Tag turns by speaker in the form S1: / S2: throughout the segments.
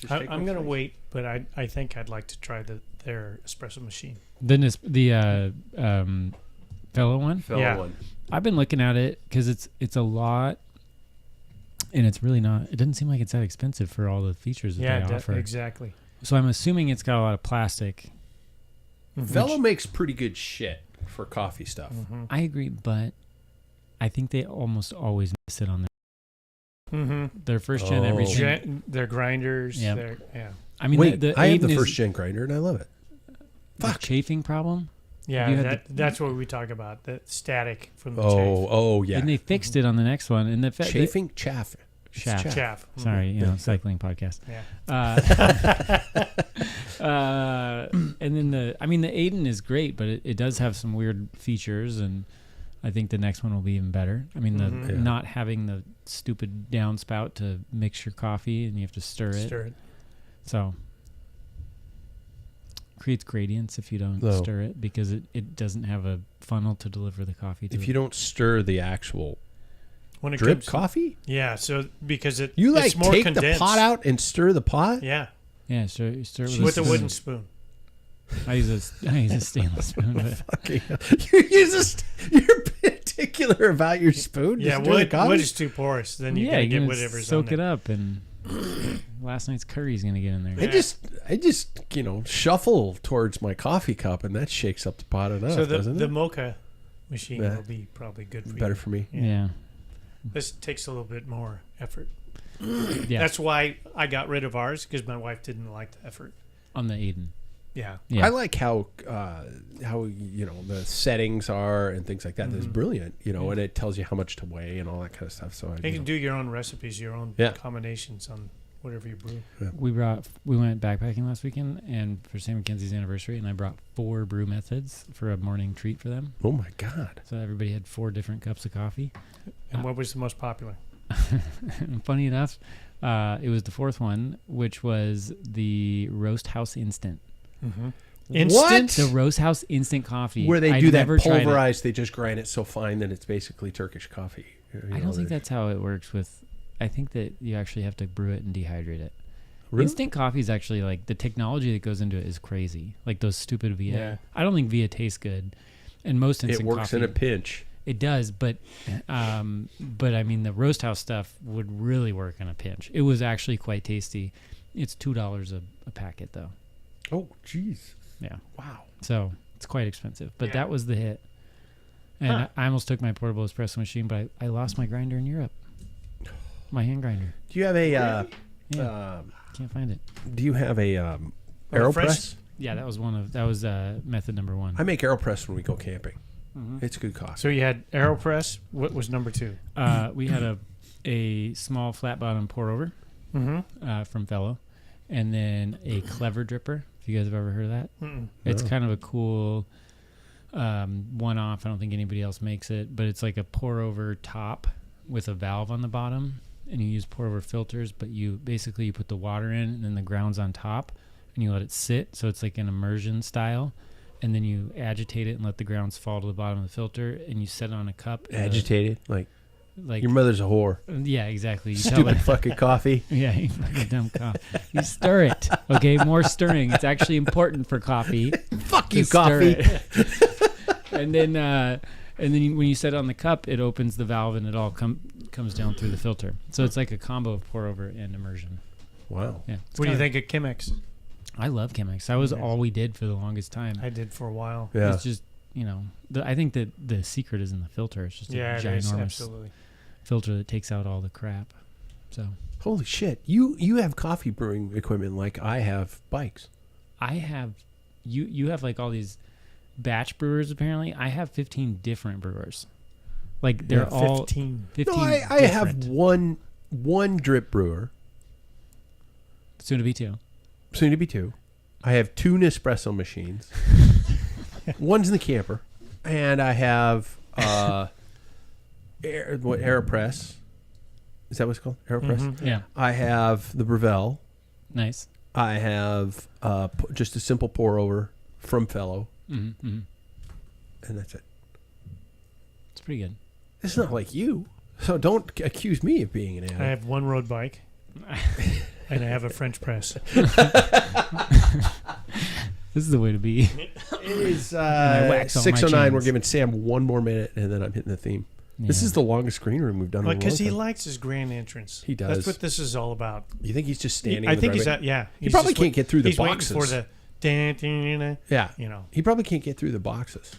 S1: I'm going to wait, but I think I'd like to try their espresso machine.
S2: The Fellow one?
S3: Fellow one.
S2: I've been looking at it because it's a lot, and it's really not. It doesn't seem like it's that expensive for all the features that they offer.
S1: Exactly.
S2: So I'm assuming it's got a lot of plastic.
S3: Fellow makes pretty good shit for coffee stuff.
S1: Mm-hmm.
S2: I agree, but I think they almost always miss it on their first gen everything.
S1: Their grinders.
S2: Yep.
S1: Yeah.
S2: I mean,
S3: wait, I have the
S2: Aiden
S3: first gen grinder and I love it.
S2: The chafing problem.
S1: Yeah, that's what we talk about. The static from the chaff.
S3: Oh, yeah.
S2: And they fixed it on the next one. And the
S3: chafing, chaff.
S2: Chaff.
S1: Mm-hmm.
S2: Sorry, cycling podcast.
S1: Yeah.
S2: And then the Aiden is great, but it does have some weird features, and I think the next one will be even better. I mean, not having the stupid downspout to mix your coffee and you have to stir it. So creates gradients if you don't stir it, because it doesn't have a funnel to deliver the coffee to.
S3: If you don't stir the actual
S1: when it
S3: drip coffee?
S1: Yeah, so because it's more
S3: take
S1: condensed.
S3: the pot out and stir the pot?
S1: Yeah.
S2: Yeah, stir
S1: with a wooden spoon.
S2: I use a stainless spoon.
S3: You're particular about your spoon?
S1: Yeah, wood is too porous. Then you gotta get whatever's on there.
S2: Soak it up, and last night's curry's gonna get in there.
S3: I just shuffle towards my coffee cup, and that shakes up the pot enough.
S1: So
S3: doesn't
S1: the
S3: it?
S1: mocha machine will be probably good for you.
S3: Better for me.
S2: Yeah.
S1: This takes a little bit more effort.
S2: Yeah.
S1: That's why I got rid of ours, because my wife didn't like the effort
S2: on the Aiden.
S1: Yeah.
S3: I like how the settings are and things like that. That's brilliant, and it tells you how much to weigh and all that kind of stuff. So
S1: you can do your own recipes, your own combinations on whatever you brew.
S3: Yeah.
S2: We went backpacking last weekend, and for Sam Mackenzie's anniversary, and I brought 4 brew methods for a morning treat for them.
S3: Oh my God!
S2: So everybody had 4 different cups of coffee.
S1: And what was the most popular?
S2: Funny enough, it was the 4th one, which was the Roast House Instant.
S1: Mm-hmm.
S3: Instant?
S2: The Roast House Instant Coffee.
S3: Where they do that pulverized, they just grind it so fine that it's basically Turkish coffee.
S2: I don't think that's how it works with... I think that you actually have to brew it and dehydrate it.
S3: Really?
S2: Instant coffee is actually like... The technology that goes into it is crazy. Like those stupid Via.
S1: Yeah.
S2: I don't think Via tastes good. And most instant coffee...
S3: It works in a pinch.
S2: It does, but I mean, the Roast House stuff would really work in a pinch. It was actually quite tasty. It's $2 a packet, though.
S3: Oh, jeez.
S2: Yeah.
S3: Wow.
S2: So it's quite expensive, but that was the hit. And I almost took my portable espresso machine, but I lost my grinder in Europe. My hand grinder.
S3: Do you have a?
S2: Can't find it.
S3: Do you have a AeroPress?
S2: Yeah, that was method number 1.
S3: I make AeroPress when we go camping.
S2: Mm-hmm.
S3: It's good coffee.
S1: So you had AeroPress. What was number 2?
S2: We had a small flat bottom pour over from Fellow, and then a Clever dripper. If you guys have ever heard of that, it's kind of a cool one-off. I don't think anybody else makes it, but it's like a pour over top with a valve on the bottom, and you use pour over filters. But you put the water in, and then the ground's on top, and you let it sit. So it's like an immersion style. And then you agitate it and let the grounds fall to the bottom of the filter, and you set it on a cup.
S3: Agitate it? Like your mother's a whore.
S2: Yeah, exactly. You
S3: Stupid fucking coffee.
S2: Yeah, you fucking dumb coffee. You stir it. Okay, more stirring. It's actually important for coffee.
S3: Fuck you, coffee.
S2: And then when you set it on the cup, it opens the valve and it all comes down through the filter. So it's like a combo of pour over and immersion.
S3: Wow.
S2: Yeah.
S1: What do you think of Chemex?
S2: I love Chemex. That was all we did for the longest time.
S1: I did for a while.
S3: Yeah.
S2: It's just, I think that the secret is in the filter. It's just a ginormous filter that takes out all the crap. So
S3: holy shit. You have coffee brewing equipment like I have bikes.
S2: I have you have like all these batch brewers apparently. I have 15 different brewers. Like they're all 15
S3: No, I have one drip brewer.
S2: Soon to be 2.
S3: Soon to be 2. I have 2 Nespresso machines. One's in the camper. And I have AeroPress. Is that what it's called? AeroPress?
S2: Mm-hmm. Yeah.
S3: I have the Breville.
S2: Nice.
S3: I have just a simple pour over from Fellow.
S2: Mm-hmm. Mm-hmm.
S3: And that's it.
S2: It's pretty good.
S3: It's not like you. So don't accuse me of being an addict.
S1: I have one road bike. And I have a French press.
S2: This is the way to be.
S3: It is
S2: I wax all my
S3: 6:09. We're
S2: chains.
S3: giving Sam one more minute, and then I'm hitting the theme.
S2: Yeah.
S3: This is the longest green room we've done in a long
S1: Because he
S3: time.
S1: likes his grand entrance.
S3: He does.
S1: That's what this is all about.
S3: You think he's just standing?
S1: I
S3: in the
S1: think he's
S3: driveway?
S1: at, yeah.
S3: He probably
S1: just
S3: can't get through the
S1: he's
S3: boxes.
S1: waiting for the
S3: Yeah.
S1: you know.
S3: He probably can't get through the boxes,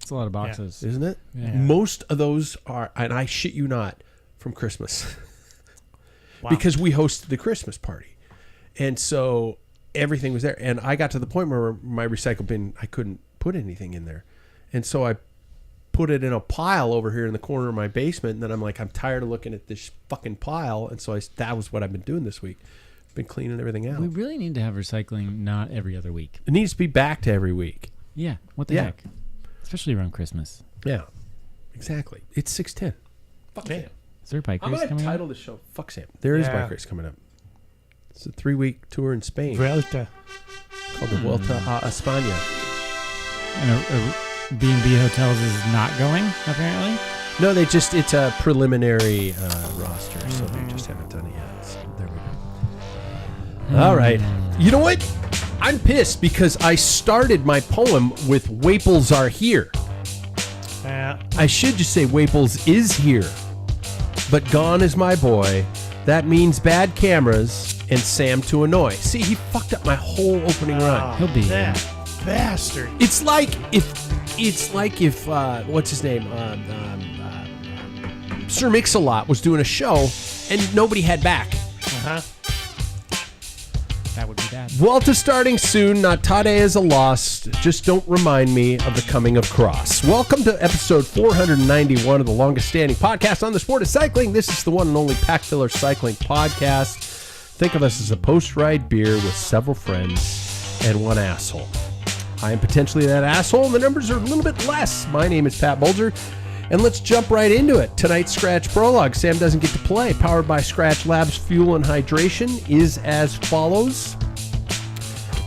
S2: It's a lot of boxes.
S3: isn't it?
S2: Yeah.
S3: Most of those are, and I shit you not, from Christmas.
S1: Wow.
S3: Because we hosted the Christmas party. And so everything was there. And I got to the point where my recycle bin, I couldn't put anything in there. And so I put it in a pile over here in the corner of my basement. And then I'm like, I'm tired of looking at this fucking pile. And so that was what I've been doing this week. Been cleaning everything out.
S2: We really need to have recycling not every other week.
S3: It needs to be back to every week.
S2: Yeah. What the
S3: Yeah.
S2: heck? Especially around Christmas.
S3: Yeah, exactly. It's 6:10. Fuck
S1: Yeah.
S3: Sam.
S2: Is there a bike
S3: I'm
S2: race
S3: going to
S2: coming
S3: title
S2: up?
S3: the show Fuck Sam. There is
S1: Yeah.
S3: bike race coming up. It's a 3-week tour in Spain
S1: Vuelta.
S3: called the Vuelta a España.
S2: And B&B Hotels is not going, apparently.
S3: No, it's a preliminary roster, so they just haven't done it yet. So there we go. All right. You know what? I'm pissed because I started my poem with Waples are here. I should just say Waples is here. But gone is my boy. That means bad cameras and Sam to annoy. See, he fucked up my whole opening run.
S2: He'll be
S1: that bastard.
S3: It's like if what's his name? Sir Mix-a-Lot was doing a show and nobody had back.
S1: Uh-huh.
S2: That would be bad.
S3: Vuelta starting soon. Not Tade is a loss. Just don't remind me of the coming of Cross. Welcome to episode 491 of the longest standing podcast on the sport of cycling. This is the one and only Packfiller Cycling Podcast. Think of us as a post-ride beer with several friends and one asshole. I am potentially that asshole, and the numbers are a little bit less. My name is Pat Bulger, and let's jump right into it. Tonight's Scratch Prologue. Sam doesn't get to play. Powered by Scratch Labs Fuel and Hydration is as follows.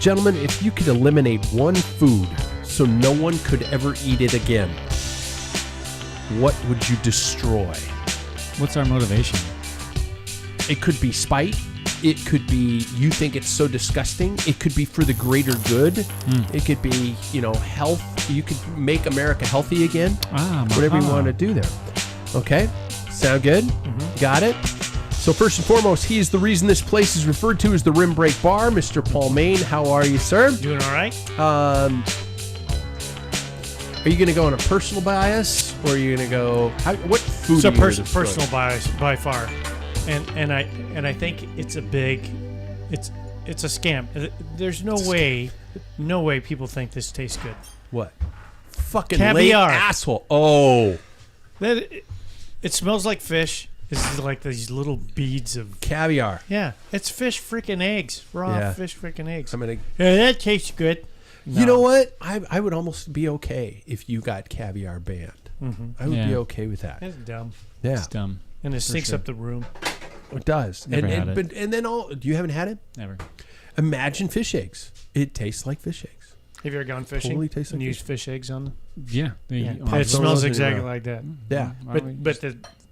S3: Gentlemen, if you could eliminate one food so no one could ever eat it again, what would you destroy?
S2: What's our motivation?
S3: It could be spite. It could be you think it's so disgusting. It could be for the greater good. It could be, health. You could make America healthy again. Whatever you want to do there. Okay? Sound good? Mm-hmm. Got it? So first and foremost, he is the reason this place is referred to as the Rim Break Bar. Mr. Paul Main, how are you, sir?
S1: Doing all right?
S3: Are you going to go on a personal bias, or are you going to go? What food?
S1: It's a
S3: are you gonna destroy?
S1: personal bias by far, and I think it's a it's a scam. There's no way people think this tastes good.
S3: What? Fucking
S1: Caviar.
S3: late asshole. Oh,
S1: It smells like fish. This is like these little beads of
S3: caviar.
S1: yeah. It's fish freaking eggs, raw
S3: Yeah.
S1: fish freaking eggs.
S3: I'm gonna.
S1: Yeah, that tastes good.
S3: You know what? I would almost be okay if you got caviar banned.
S1: Mm-hmm.
S3: I would be
S2: Yeah.
S3: okay with that.
S1: That's dumb,
S3: Yeah,
S2: It's dumb.
S1: and it stinks
S2: sure.
S1: up the room.
S3: it does.
S2: Never had it.
S3: But then you haven't had it?
S2: Never.
S3: Imagine fish eggs. It tastes like fish eggs.
S1: Have you ever gone fishing
S3: Totally tastes
S1: and
S3: like
S1: used fish eggs on them?
S2: Yeah.
S1: Yeah,
S3: pop
S1: it
S3: some
S1: smells
S3: in your
S1: exactly
S3: mouth.
S1: like that.
S3: Yeah.
S1: But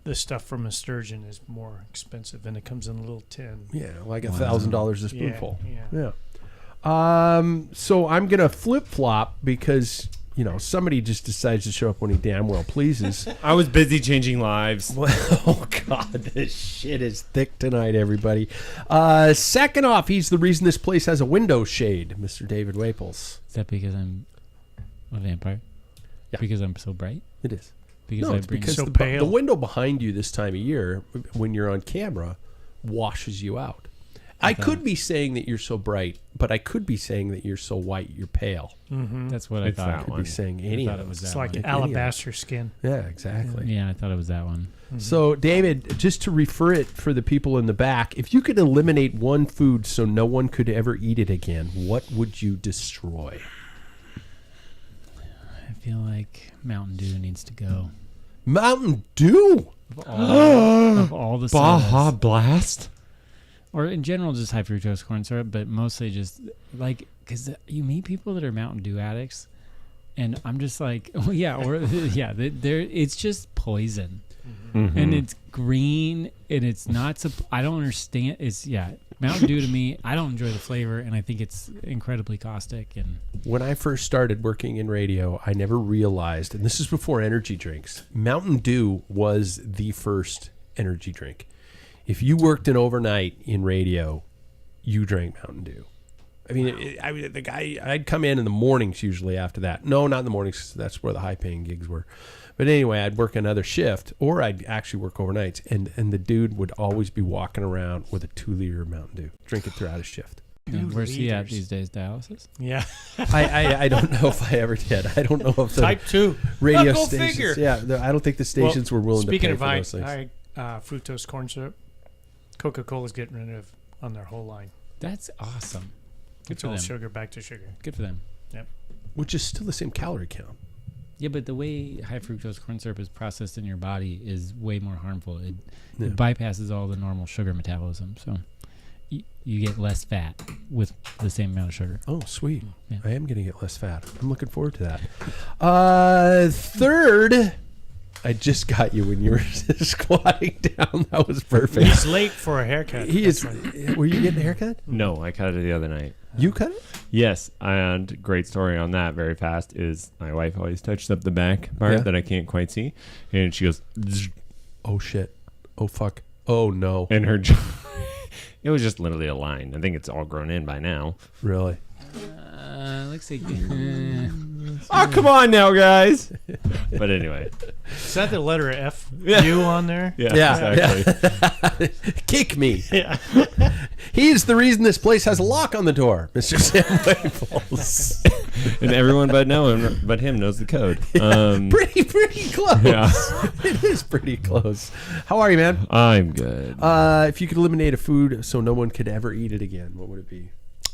S1: the stuff from a sturgeon is more expensive, and it comes in a little tin.
S3: Yeah, like $1,000 a spoonful.
S1: Yeah.
S3: So I'm gonna flip flop because somebody just decides to show up when he damn well pleases.
S4: I was busy changing lives.
S3: Oh God, this shit is thick tonight, everybody. Second off, he's the reason this place has a window shade, Mr. David Waples.
S2: Is that because I'm a vampire?
S3: Yeah.
S2: Because I'm so bright?
S3: It is.
S2: Because
S3: No,
S2: I
S3: it's
S2: bring
S3: because
S1: So
S3: the
S1: pale.
S3: window behind you this time of year, when you're on camera, washes you out. I could be saying that you're so bright, but I could be saying that you're so white you're pale.
S1: Mm-hmm.
S2: That's what I
S4: It's
S2: thought.
S4: that
S3: Could
S4: one.
S3: be saying
S2: I
S3: any
S2: thought
S3: of
S2: it was
S3: them.
S1: It's
S2: that
S1: like
S2: one.
S1: alabaster skin.
S3: Yeah, exactly.
S2: Yeah, I thought it was that one.
S3: So, David, just to refer it for the people in the back, if you could eliminate one food so no one could ever eat it again, what would you destroy?
S2: I feel like Mountain Dew needs to go.
S3: Mountain Dew.
S2: Of all the
S4: Baja
S2: sodas.
S4: Blast?
S2: Or in general, just high fructose corn syrup, but mostly just because you meet people that are Mountain Dew addicts, and I'm just like, oh yeah, or yeah, it's just poison,
S4: Mm-hmm.
S2: and it's green, and it's not. I don't understand. Mountain Dew to me, I don't enjoy the flavor, and I think it's incredibly caustic. And
S3: When I first started working in radio, I never realized, and this is before energy drinks, Mountain Dew was the first energy drink. If you worked an overnight in radio, you drank Mountain Dew. I mean, the guy, I'd come in the mornings usually after that. No, not in the mornings, 'cause that's where the high-paying gigs were. But anyway, I'd work another shift, or I'd actually work overnights, and the dude would always be walking around with a 2-liter Mountain Dew, drinking throughout his shift.
S2: where's he at these days? Dialysis?
S1: Yeah.
S3: I don't know if I ever did. I don't know if the
S1: Type 2.
S3: radio
S1: Go
S3: stations.
S1: figure.
S3: Yeah, I don't think the stations were willing to pay
S1: speaking
S3: for those
S1: of
S3: things.
S1: fructose corn syrup, Coca-Cola's getting rid of on their whole line.
S2: That's awesome. Good
S1: It's
S2: for
S1: all
S2: them.
S1: sugar back to sugar.
S2: Good for them.
S3: Which is still the same calorie count.
S2: Yeah, but the way high fructose corn syrup is processed in your body is way more harmful. It
S3: Yeah.
S2: bypasses all the normal sugar metabolism, so you get less fat with the same amount of sugar.
S3: Oh, sweet.
S2: Yeah.
S3: I am going to get less fat. I'm looking forward to that. Third, I just got you when you were squatting down. That was perfect.
S1: He's late for a haircut.
S3: He
S1: That's
S3: is.
S1: right.
S3: Were you getting a haircut?
S4: No, I cut it the other night.
S3: You cut it?
S4: Yes, and great story on that very fast is my wife always touches up the back part
S3: Yeah.
S4: that I can't quite see. And she goes, "Zzz,"
S3: Oh, shit. Oh, fuck. Oh, no.
S4: and her it was just literally a line. I think it's all grown in by now.
S3: Really?
S2: Looks like
S4: Oh, come on now, guys. But anyway.
S1: Is that the letter F
S4: Yeah.
S1: U on there?
S3: Yeah.
S4: exactly.
S3: Kick me.
S1: Yeah.
S3: He's the reason this place has a lock on the door, Mr. Sam Wavels.
S4: And everyone but him knows the code.
S3: Pretty close.
S4: Yeah.
S3: It is pretty close. How are you, man?
S4: I'm good.
S3: If you could eliminate a food so no one could ever eat it again, what would it be?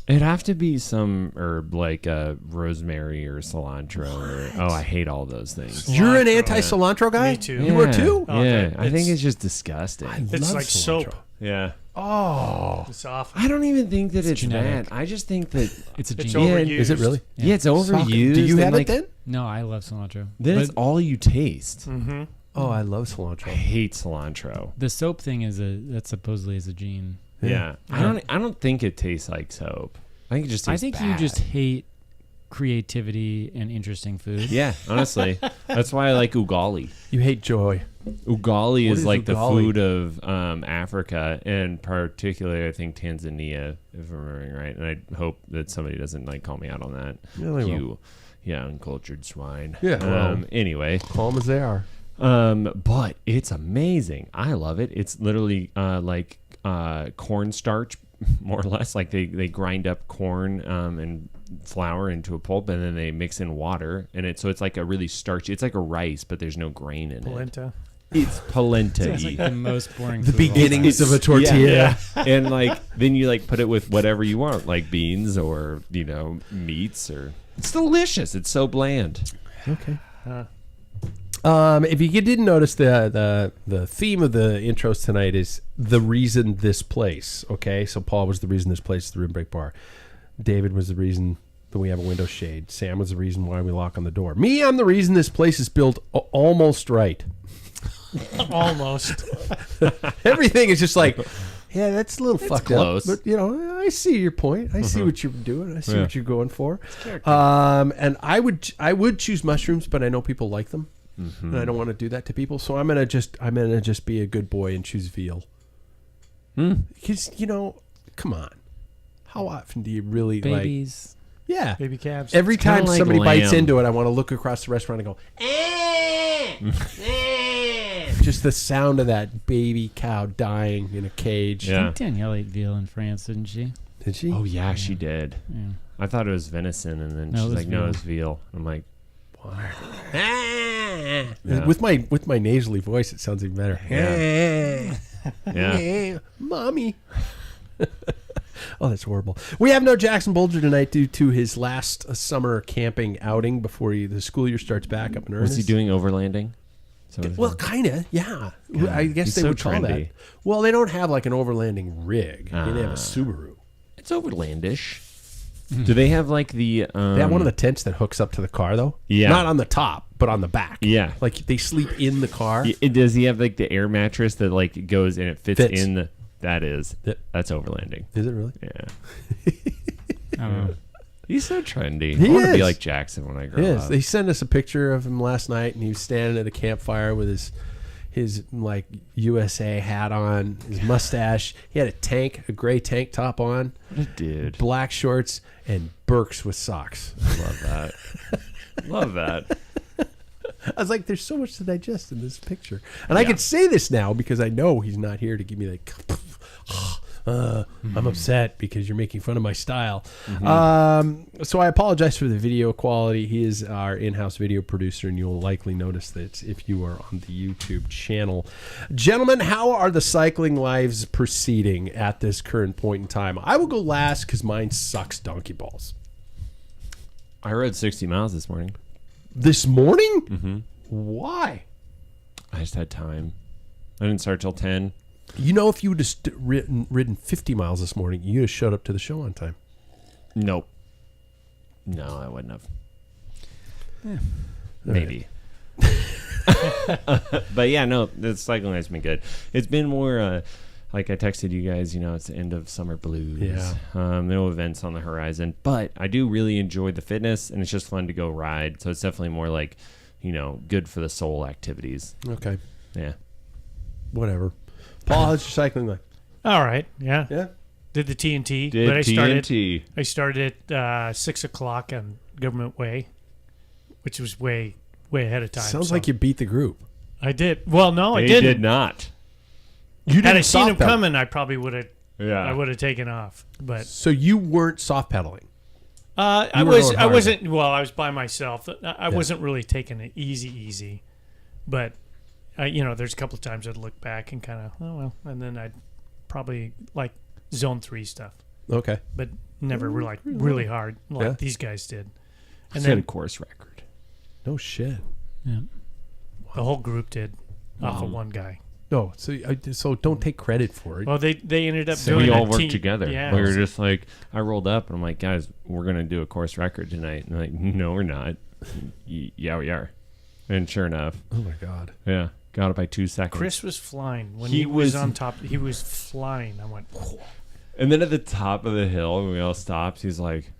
S4: It'd have to be some herb like rosemary or cilantro. I hate all those things.
S3: You're an anti-cilantro guy?
S1: Me too.
S3: You were too?
S1: Oh,
S4: Yeah,
S1: okay.
S4: I think it's just disgusting.
S1: It's
S3: love
S1: like
S3: cilantro.
S1: soap.
S4: Yeah.
S3: Oh.
S1: It's awful.
S4: I don't even think that it's
S2: genetic.
S4: bad. I just think that
S2: it's a
S1: It's
S2: gene.
S1: overused.
S3: Is it really?
S4: yeah, it's overused.
S3: Do you have
S4: and,
S3: it then?
S2: No, I love cilantro.
S4: Then it's
S2: But
S4: all you taste.
S1: Mm-hmm.
S3: Oh, I love
S4: I
S3: cilantro.
S4: hate cilantro.
S2: the soap thing that supposedly is a gene.
S4: Yeah. I don't think it tastes like soap. I think it just tastes
S2: I think
S4: bad.
S2: you just hate creativity and interesting food.
S4: Yeah, honestly. That's why I like ugali.
S3: You hate joy.
S4: Ugali
S3: What
S4: is
S3: is
S4: like the
S3: ugali?
S4: food of Africa, and particularly I think Tanzania, if I'm remembering right. And I hope that somebody doesn't like call me out on that.
S3: Yeah, they
S4: You, uncultured swine.
S3: Yeah, well.
S4: Anyway,
S3: Calm as they are.
S4: but it's amazing. I love it. It's literally like cornstarch, more or less. Like they grind up corn and flour into a pulp, and then they mix in water, and it's like a really starchy. It's like a rice, but there's no grain in it.
S1: Polenta.
S4: It's polenta.
S2: It's like the most boring
S3: The
S2: food of all
S3: beginnings
S2: time.
S3: of a tortilla.
S4: Yeah. And like then you like put it with whatever you want, like beans or meats, or it's delicious. It's so bland.
S3: Okay. If you didn't notice, the theme of the intros tonight is the reason this place. Okay, so Paul was the reason this place is the Room Break Bar. David was the reason that we have a window shade. Sam was the reason why we lock on the door. Me, I'm the reason this place is built almost right.
S1: Almost.
S3: Everything is just like, yeah, that's a little fucked
S4: close.
S3: up. But I see your point. I see what you're doing. I see what you're going for.
S1: character.
S3: And I would choose mushrooms, but I know people like them. And I don't want to do that to people, so I'm gonna just be a good boy and choose veal. Because come on, how often do you really
S2: Babies.
S3: Yeah,
S1: Baby calves.
S3: every
S4: kinda
S3: time
S4: like
S3: somebody bites
S4: lamb.
S3: into it, I want to look across the restaurant and go, just the sound of that baby cow dying in a cage.
S4: Yeah.
S2: I think Danielle ate veal in France, didn't she?
S3: Did she?
S4: Oh yeah, she did.
S2: Yeah.
S4: I thought it was venison, and then
S2: No, it
S4: she's
S2: was
S4: like, "No,
S2: veal.
S4: it's veal." I'm like, Yeah.
S3: With my nasally voice, it sounds even better.
S4: Yeah.
S3: Mommy. Oh, that's horrible. We have no Jackson Bulger tonight due to his last summer camping outing before the school year starts back up in earnest.
S4: Was he doing overlanding?
S3: Well, kind of, yeah. I guess
S4: he's
S3: they
S4: so
S3: would call
S4: trendy.
S3: that. Well, they don't have like an overlanding rig. They have a Subaru.
S4: It's overlandish. Do they have like the?
S3: They have one of the tents that hooks up to the car, though.
S4: Yeah.
S3: Not on the top, but on the back.
S4: Yeah.
S3: Like they sleep in the car.
S4: Does he have like the air mattress that like goes and it fits
S3: Fits.
S4: in the? That's overlanding.
S3: Is it really?
S4: Yeah.
S2: I don't know.
S4: He's so trendy.
S3: He
S4: I want to be
S3: is.
S4: like Jackson when I grow
S3: Yes.
S4: up.
S3: They sent us a picture of him last night, and he was standing at a campfire with his like USA hat on, his mustache. He had a gray tank top on,
S4: Dude.
S3: black shorts, and Birks with socks.
S4: Love that. Love that.
S3: I was like, there's so much to digest in this picture. And I can say this now because I know he's not here to give me like, I'm upset because you're making fun of my style. So I apologize for the video quality. He is our in-house video producer, and you'll likely notice that if you are on the YouTube channel. Gentlemen, how are the cycling lives proceeding at this current point in time? I will go last because mine sucks donkey balls.
S4: I rode 60 miles this morning.
S3: This morning?
S4: Mm-hmm.
S3: Why?
S4: I just had time. I didn't start till 10.
S3: You know, if you would have ridden 50 miles this morning, you'd have showed up to the show on time.
S4: Nope. No, I wouldn't have.
S2: Yeah.
S4: Maybe. But yeah, no, the cycling has been good. It's been more like I texted you guys, it's the end of summer blues.
S3: Yeah.
S4: No events on the horizon, but I do really enjoy the fitness, and it's just fun to go ride. So it's definitely more like, good for the soul activities.
S3: Okay.
S4: Yeah.
S3: Whatever. Paul, how's your cycling life?
S1: All right. Yeah.
S3: Yeah.
S1: Did the TNT.
S4: Did
S1: but
S4: TNT.
S1: I started at 6 o'clock on Government Way, which was way ahead of time.
S3: Sounds
S1: so
S3: like you beat the group.
S1: I did. Well, no, I
S4: They
S1: didn't.
S4: did not.
S3: You
S1: Had I
S3: didn't
S1: seen
S3: soft
S1: him
S3: pedal.
S1: coming, I probably would have.
S4: Yeah.
S1: I would have taken off. But
S3: So you weren't soft pedaling.
S1: I
S3: You were
S1: was.
S3: going
S1: I
S3: hard.
S1: wasn't. Well, I was by myself. I wasn't really taking it easy. But there's a couple of times I'd look back and kind of, oh well, and then I'd probably like zone 3 stuff,
S3: Okay.
S1: but never really hard like
S3: Yeah.
S1: these guys did.
S4: And
S1: And
S4: then a
S1: then
S4: course record.
S3: No shit.
S2: Yeah.
S1: the whole group did off
S4: Wow.
S1: of one guy.
S3: No. So don't take credit for it.
S1: Well, they ended up
S4: So
S1: doing
S4: we all
S1: a
S4: worked
S1: team-
S4: together.
S1: Yeah,
S4: We were just like, I rolled up and I'm like, guys, we're going to do a course record tonight. And they're like, no, we're not. Yeah, we are. And sure enough,
S3: Oh my God.
S4: yeah, got it by 2 seconds.
S1: Chris was flying when
S4: He
S1: he was
S4: was-
S1: on top. He was flying. I went, whoa.
S4: And then at the top of the hill, when we all stopped, he's like,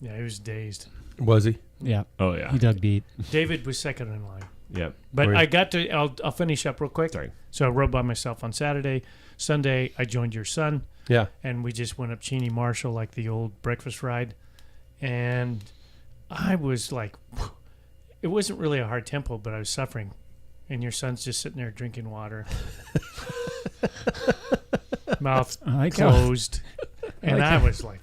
S1: Yeah, he was dazed.
S3: Was he?
S2: Yeah.
S4: oh, yeah.
S2: He dug deep.
S1: David was second in line.
S4: Yep.
S1: But
S3: Were-
S1: I got to. I'll finish up real quick.
S4: Sorry.
S1: So I rode by myself on Saturday. Sunday, I joined your son,
S3: Yeah.
S1: and we just went up Cheney Marshall like the old breakfast ride. And I was like, it wasn't really a hard tempo, but I was suffering. And your son's just sitting there drinking water, mouth
S2: I like how,
S1: closed, and I was like,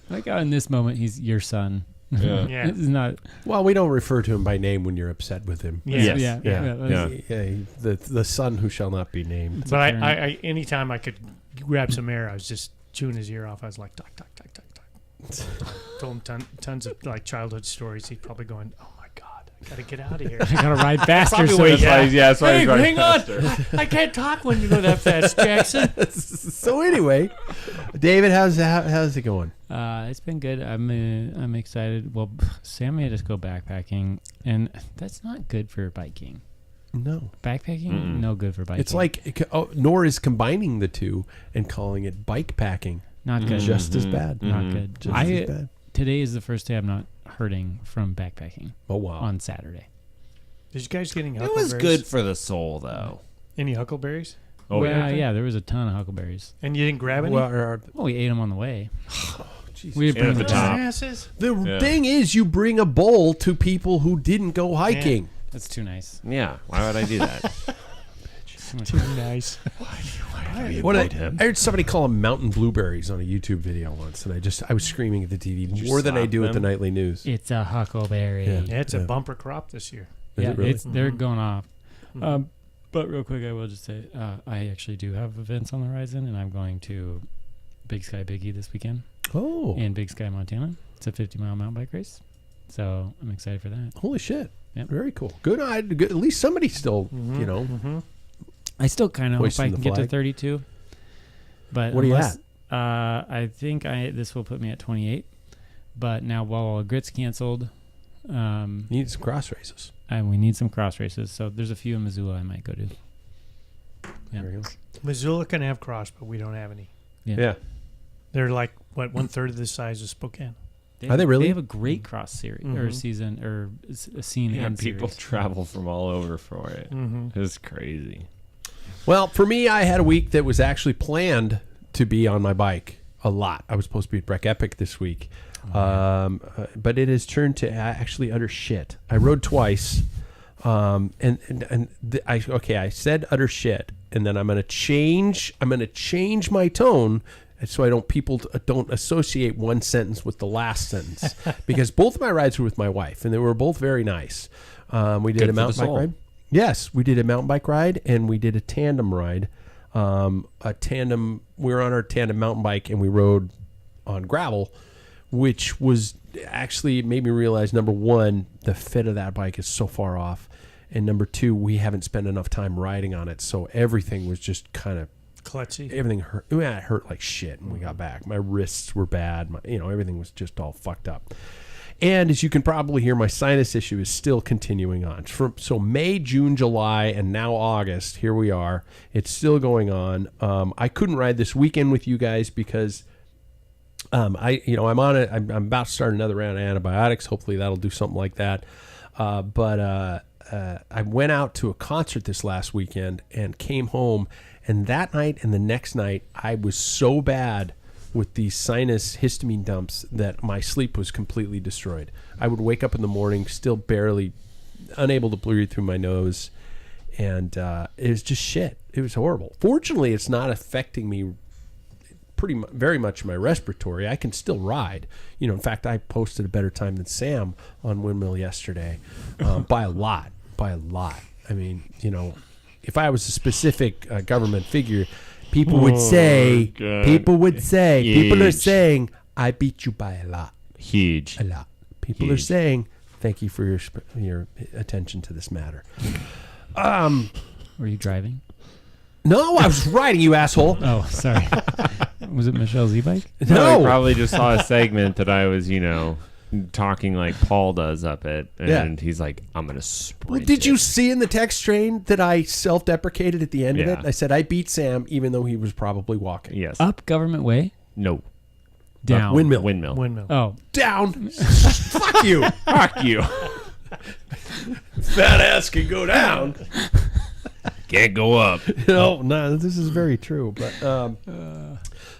S2: I like how in this moment he's your son.
S4: Yeah.
S1: yeah,
S2: This is not.
S3: Well, we don't refer to him by name when you're upset with him.
S1: yeah.
S4: Yes.
S2: Yeah.
S3: Yeah.
S2: that's-
S3: Yeah. The son who shall not be named.
S2: it's
S1: But
S2: apparent.
S1: I anytime I could grab some air, I was just chewing his ear off. I was like, talk. Told him tons of like childhood stories. He's probably going, oh my God, I gotta get out of here.
S2: I gotta ride faster.
S1: Probably
S2: So
S1: way-
S2: it's like-
S4: that's
S1: Hey, hang on! I can't talk when you go that fast, Jackson.
S3: So anyway, David, how's it going?
S2: It's been good. I'm excited. Well, Sam made us go backpacking, and that's not good for biking.
S3: No.
S2: Backpacking,
S4: Mm-mm.
S2: no good for biking.
S3: It's like, nor is combining the two and calling it bike packing
S2: not good.
S3: just as bad.
S2: Not
S4: Mhm.
S2: good.
S3: Just as bad.
S2: Today is the first day I'm not hurting from backpacking
S3: Oh, wow.
S2: on Saturday.
S1: Did you guys getting
S4: It
S1: huckleberries?
S4: was good for the soul, though.
S1: Any huckleberries?
S4: Oh,
S2: Well,
S4: yeah.
S2: yeah, there was a ton of huckleberries.
S1: And you didn't grab any?
S3: Well,
S2: Well, we ate them on the way.
S3: Jesus.
S2: We
S4: Yeah,
S2: bring
S4: at the
S2: them
S4: top.
S2: back.
S1: Asses.
S3: The
S4: Yeah.
S3: thing is, you bring a bowl to people who didn't go hiking.
S2: That's too nice.
S4: Yeah. Why would I do that?
S1: Too nice.
S3: What I heard somebody call them mountain blueberries on a YouTube video once, and I was screaming at the TV
S4: you
S3: more than I
S4: slap
S3: do at the
S4: them?
S3: nightly news.
S2: It's a huckleberry.
S3: Yeah.
S1: Yeah, it's
S3: Yeah.
S1: a bumper crop this year.
S3: Is
S2: Yeah,
S3: it really?
S2: they're going off.
S1: Mhm.
S2: But real quick, I will just say I actually do have events on the horizon, and I'm going to Big Sky Biggie this weekend
S3: Oh,
S2: in Big Sky, Montana. It's a 50-mile mountain bike race, so I'm excited for that.
S3: holy shit!
S2: Yep.
S3: Very cool. Good. At least somebody still,
S1: Mhm,
S3: you know.
S1: mhm.
S2: I still kind of hope
S3: Hoisting
S2: I
S3: the
S2: can get to
S3: flag.
S2: 32. But
S3: What are you
S2: unless- I think this will put me at 28. But now, while Grit's canceled,
S3: You need some cross races.
S2: and we need some cross races. So there's a few in Missoula I might go to. Yeah.
S3: There you go.
S1: Missoula can have cross, but we don't have any.
S3: Yeah.
S1: They're like, what, 1/3 of the size of Spokane.
S3: Are they really?
S2: They have a great cross series or season or a scene.
S4: Yeah,
S2: and
S4: people
S2: series.
S4: travel from all over for it.
S1: Mm-hmm.
S4: It's crazy.
S3: Well, for me, I had a week that was actually planned to be on my bike a lot. I was supposed to be at Breck Epic this week, but it has turned to actually utter shit. I rode twice, I said utter shit, and then I'm gonna change my tone so people don't associate one sentence with the last sentence, because both of my rides were with my wife, and they were both very nice. We did
S4: Good
S3: a
S4: for
S3: mountain
S4: the
S3: bike
S4: soul.
S3: ride. Yes, we did a mountain bike ride, and we did a tandem ride. We were on our tandem mountain bike, and we rode on gravel, which was actually, it made me realize, number one, the fit of that bike is so far off, and number two, we haven't spent enough time riding on it, so everything was just kind of
S1: Klutzy.
S3: everything hurt. It hurt like shit when we got back. My wrists were bad. Everything was just all fucked up. And as you can probably hear, my sinus issue is still continuing on. So May, June, July, and now August, here we are. It's still going on. I couldn't ride this weekend with you guys because I'm on it. I'm about to start another round of antibiotics. Hopefully that'll do something like that. But I went out to a concert this last weekend and came home. And that night and the next night, I was so bad with these sinus histamine dumps that my sleep was completely destroyed. I would wake up in the morning still barely unable to breathe through my nose, and it was just shit. It was horrible. Fortunately, it's not affecting me very much my respiratory. I can still ride. In fact, I posted a better time than Sam on Windmill yesterday, by a lot. I mean, if I was a specific government figure, people are saying, I beat you by a lot.
S4: Huge.
S3: A lot. People are saying, thank you for your attention to this matter.
S2: Were you driving?
S3: No, I was riding, you asshole.
S2: Oh, sorry. Was it Michelle's e-bike?
S3: No.
S4: I probably just saw a segment that I was, talking like Paul does up it, and he's like, I'm going to sprint.
S3: Well, did you see in the text train that I self-deprecated at the end of it? I said I beat Sam even though he was probably walking.
S4: Yes.
S2: Up Government Way?
S4: No.
S2: Down.
S3: Windmill.
S2: Oh.
S3: Down. Fuck you.
S4: Fuck you.
S3: Fat ass can go down.
S4: Can't go up.
S3: No, this is very true. But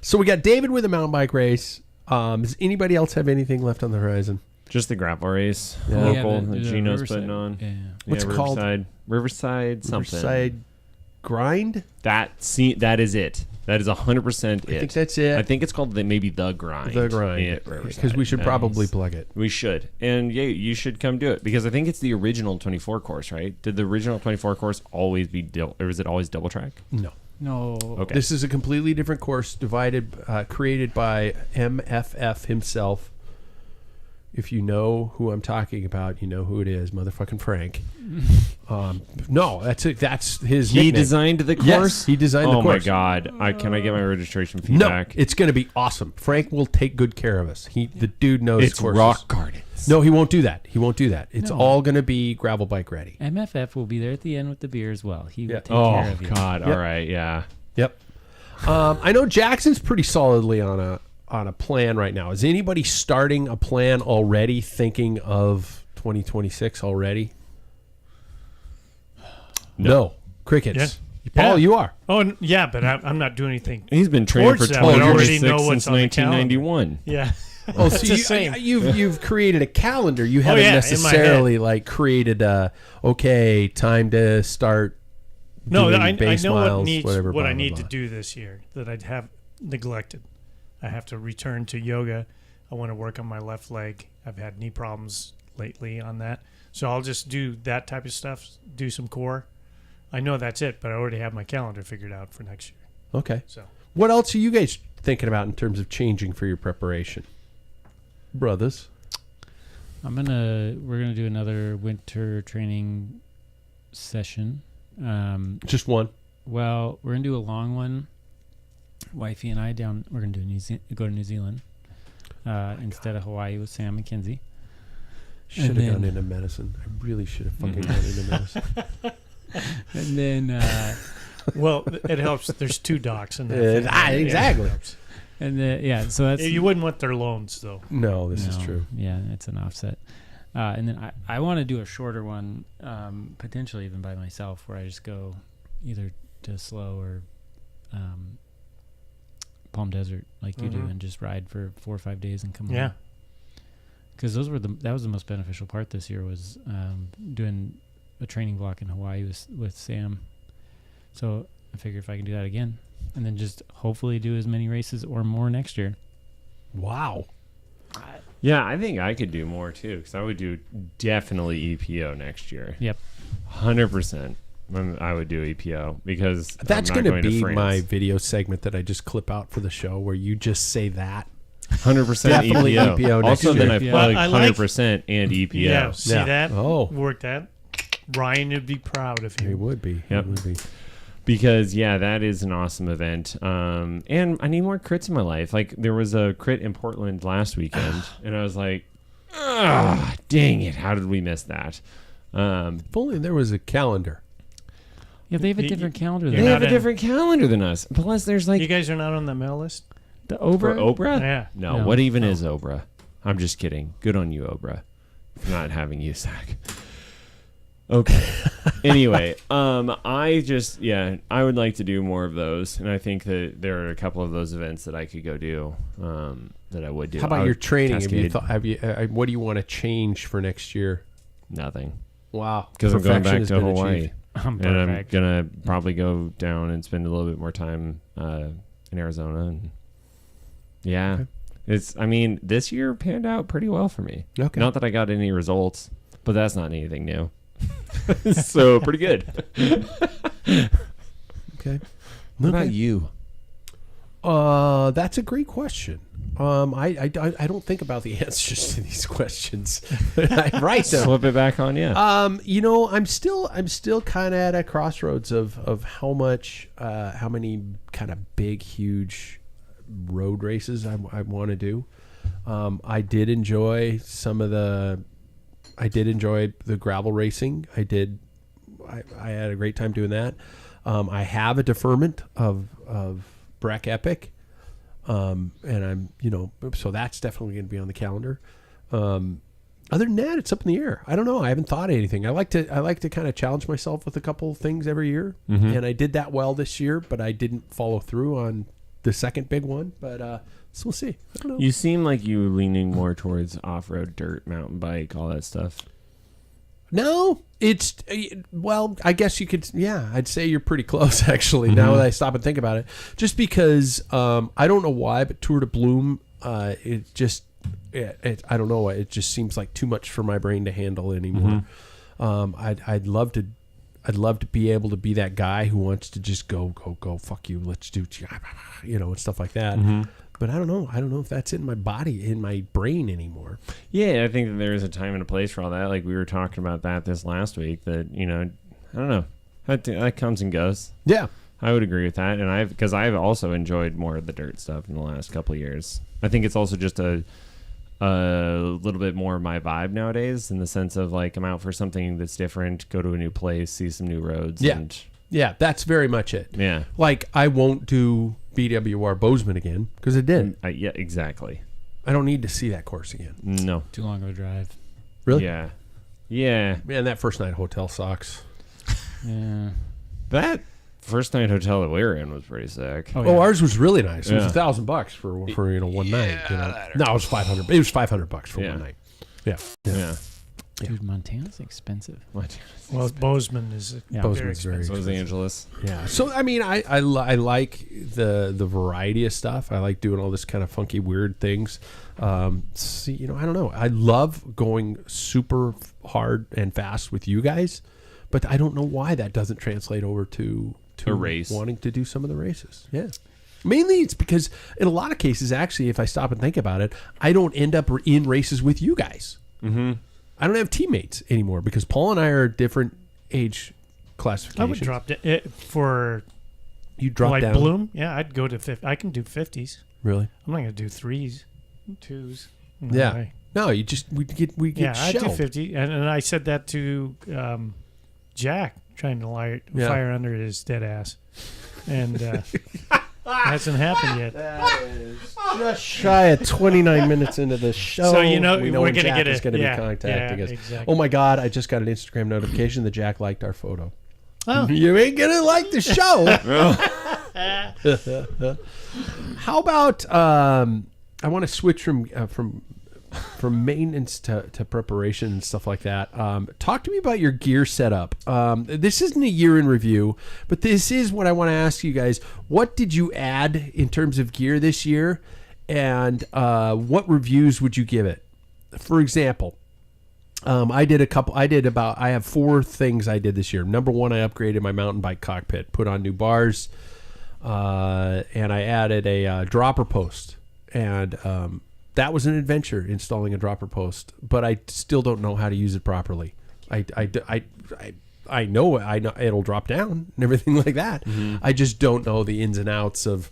S3: so we got David with a mountain bike race. Does anybody else have anything left on the horizon?
S4: Just the gravel race.
S3: Yeah.
S4: Local that Gino's putting on.
S2: Yeah.
S3: What's it called?
S4: Riverside something.
S3: Riverside Grind?
S4: That is it. That is 100% it.
S3: I think that's it.
S4: I think it's called maybe The Grind.
S3: The Grind. Because we should probably plug it.
S4: We should. And yeah, you should come do it. Because I think it's the original 24 course, right? Did the original 24 course always be or was it always double track?
S3: No.
S4: Okay.
S3: This is a completely different course created by MFF himself. If you know who I'm talking about, you know who it is, motherfucking Frank. No, that's his
S4: He
S3: nickname.
S4: Designed the course?
S3: Yes, he designed the course.
S4: Oh my God. Can I get my registration feedback?
S3: No, it's going to be awesome. Frank will take good care of us. The dude knows
S4: It's
S3: courses.
S4: rock gardens.
S3: No, he won't do that. It's all going to be gravel bike ready.
S2: MFF will be there at the end with the beer as well. He will take
S4: Oh
S2: care of you.
S4: God.
S3: Yep.
S4: All right. Yeah.
S3: Yep. I know Jackson's pretty solidly on a plan right now. Is anybody starting a plan already, thinking of 2026 already? No. Crickets.
S1: Yeah.
S3: Paul,
S1: Yeah.
S3: you are.
S1: Oh, yeah, but I'm not doing anything.
S4: He's been training for
S1: Towards that,
S4: 12
S1: I already
S4: years
S1: know what's
S4: since
S1: on the
S4: 1991.
S1: Yeah.
S3: Oh, so
S1: Just saying.
S3: you've created a calendar. You haven't
S1: yeah, in my
S3: necessarily created time to start.
S1: No,
S3: doing
S1: I
S3: base
S1: know
S3: miles, whatever,
S1: what
S3: blah,
S1: I
S3: blah,
S1: need
S3: blah.
S1: to do this year that I'd have neglected. I have to return to yoga. I want to work on my left leg. I've had knee problems lately on that. So I'll just do that type of stuff, do some core. I know that's it, but I already have my calendar figured out for next year.
S3: Okay.
S1: So
S3: What else are you guys thinking about in terms of changing for your preparation, brothers?
S2: We're gonna do another winter training session.
S3: Just one.
S2: Well, we're gonna do a long one. Wifey and I we're gonna go to New Zealand instead of Hawaii with Sam and Kinsey.
S3: Should have gone into medicine. I really should have fucking gone into medicine.
S2: And then
S1: Well, it helps. There's 2 docks in that.
S3: Exactly.
S2: And so that's
S1: You wouldn't want their loans though.
S3: No, this is true.
S2: Yeah, it's an offset. And then I want to do a shorter one, potentially even by myself, where I just go either to Slow or Palm Desert like you do, and just ride for 4 or 5 days and come home. Because that was the most beneficial part this year was doing a training block in Hawaii with Sam. So I figure if I can do that again, and then just hopefully do as many races or more next year.
S3: Wow.
S4: Yeah, I think I could do more too, because I would do definitely EPO next year.
S2: Yep.
S4: 100%. I would do EPO because
S3: That's
S4: going
S3: to be
S4: France.
S3: my video segment that I just clip out for the show, where you just say that.
S4: 100%
S3: Definitely
S4: EPO.
S3: EPO next
S4: Also, then
S3: year.
S4: I plug
S1: I like-
S4: 100% and EPO.
S1: Yeah, see that?
S3: Oh.
S1: Work that. Ryan would be proud of
S3: He
S1: you.
S3: would be.
S4: Yep.
S3: He would be.
S4: Because that is an awesome event, and I need more crits in my life. Like there was a crit in Portland last weekend, and I was like, dang it, how did we miss that?
S3: If only there was a calendar.
S2: Yeah, they have a different calendar
S4: They
S2: than
S4: have
S1: not
S4: a
S1: in-
S4: different calendar than us. Plus, there's like
S1: You guys are not on the mail list?
S2: the
S4: for
S2: Ober.
S4: Obra.
S1: Yeah.
S4: No, what even is Obra? I'm just kidding. Good on you, Obra, for not having you, Zach. Okay. Anyway, I would like to do more of those, and I think that there are a couple of those events that I could go do. That I would do.
S3: How about your training?
S4: Cascade.
S3: What do you want to change for next year?
S4: Nothing.
S3: Wow.
S4: Because I'm going
S3: Perfection
S4: back
S3: has
S4: to
S3: been
S4: Hawaii,
S3: achieved.
S2: I'm
S4: and I'm
S2: perfect.
S4: gonna probably go down and spend a little bit more time in Arizona. And
S3: Okay.
S4: this year panned out pretty well for me.
S3: Okay.
S4: Not that I got any results, but that's not anything new. So pretty good.
S3: Okay.
S4: What about you?
S3: That's a great question. I don't think about the answers to these questions. I write them.
S4: Flip it back on you.
S3: I'm still kind of at a crossroads of how many kind of big, huge road races I want to do. I did enjoy the gravel racing. I had a great time doing that. I have a deferment of Breck Epic. And I'm, so that's definitely going to be on the calendar. Other than that, it's up in the air. I don't know. I haven't thought of anything. I like to kind of challenge myself with a couple of things every year.
S4: Mm-hmm.
S3: And I did that well this year, but I didn't follow through on the second big one. But, so we'll see. I don't know.
S4: You seem like you were leaning more towards off-road, dirt, mountain bike, all that stuff.
S3: No, I guess you could, I'd say you're pretty close, actually, now that I stop and think about it. Just because, I don't know why, but Tour de Bloom, I don't know, it just seems like too much for my brain to handle anymore. I'd love to be able to be that guy who wants to just go, fuck you, let's do, and stuff like that. But I don't know if that's in my body, in my brain anymore.
S4: Yeah, I think that there is a time and a place for all that. Like we were talking about that this last week. That I don't know, that comes and goes.
S3: Yeah,
S4: I would agree with that, and because I've also enjoyed more of the dirt stuff in the last couple of years. I think it's also just a little bit more my vibe nowadays, in the sense of like I'm out for something that's different, go to a new place, see some new roads.
S3: Yeah, that's very much it.
S4: Yeah.
S3: Like I won't do BWR Bozeman again because it did.
S4: Yeah, exactly.
S3: I don't need to see that course again.
S4: No.
S2: Too long of a drive.
S3: Really?
S4: Yeah.
S3: Man, that first night hotel sucks.
S2: Yeah.
S4: That first night hotel that we were in was pretty sick.
S2: Oh,
S3: Oh,
S2: yeah.
S3: ours was really nice. It was
S4: Yeah.
S3: $1,000 for one night. No, it was $500. It was $500 for
S4: Yeah.
S3: one night. Yeah.
S4: Yeah.
S2: Dude, Montana's expensive.
S1: Well, Bozeman is
S2: Yeah.
S3: Bozeman's very
S1: expensive.
S4: Los Angeles.
S3: Yeah. So I mean, I like the variety of stuff. I like doing all this kind of funky, weird things. I don't know. I love going super hard and fast with you guys, but I don't know why that doesn't translate over to
S4: A race.
S3: wanting to do some of the races. Yeah. Mainly it's because in a lot of cases, actually, if I stop and think about it, I don't end up in races with you guys.
S4: Mm-hmm.
S3: I don't have teammates anymore because Paul and I are different age classifications.
S1: I would drop it for
S3: You drop
S1: like
S3: down.
S1: Bloom. Yeah, I'd go to 50. I can do 50s.
S3: Really?
S1: I'm not going to do 3s, 2s.
S3: Yeah.
S1: way.
S3: No, we get
S1: Yeah, I'd do
S3: shelled.
S1: 50. And I said that to Jack trying to
S3: Yeah.
S1: fire under his dead ass, and hasn't happened yet.
S3: That is just shy of 29 minutes into the show.
S1: So you know
S3: we
S1: we're
S3: when
S1: gonna
S3: Jack
S1: get
S3: is
S1: a
S3: going to
S1: yeah,
S3: be contacting
S1: yeah,
S3: us.
S1: Exactly.
S3: Oh my God! I just got an Instagram notification that Jack liked our photo.
S1: Oh.
S3: You ain't gonna like the show. How about I want to switch from maintenance to preparation and stuff like that. Talk to me about your gear setup. This isn't a year in review, but this is what I want to ask you guys. What did you add in terms of gear this year, and what reviews would you give it? For example, I have 4 things I did this year. Number 1, I upgraded my mountain bike cockpit, put on new bars, and I added a dropper post. And that was an adventure, installing a dropper post, but I still don't know how to use it properly. I know it'll drop down and everything like that. Mm-hmm. I just don't know the ins and outs of,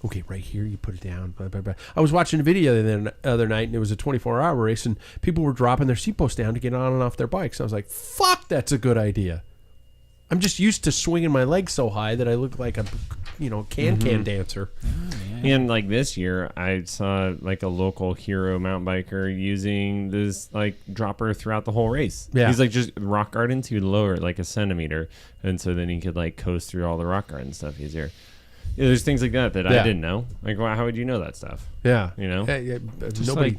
S3: okay, right here, you put it down. Blah, blah, blah. I was watching a video the other night, and it was a 24-hour race, and people were dropping their seat posts down to get on and off their bikes. I was like, fuck, that's a good idea. I'm just used to swinging my legs so high that I look like a, can dancer.
S4: And like this year, I saw like a local hero mountain biker using this like dropper throughout the whole race.
S3: Yeah.
S4: He's like just rock gardens, he would lower it like a centimeter, and so then he could like coast through all the rock garden stuff easier. Yeah, there's things like that I didn't know. Like, wow, how would you know that stuff?
S3: Yeah,
S2: Nobody.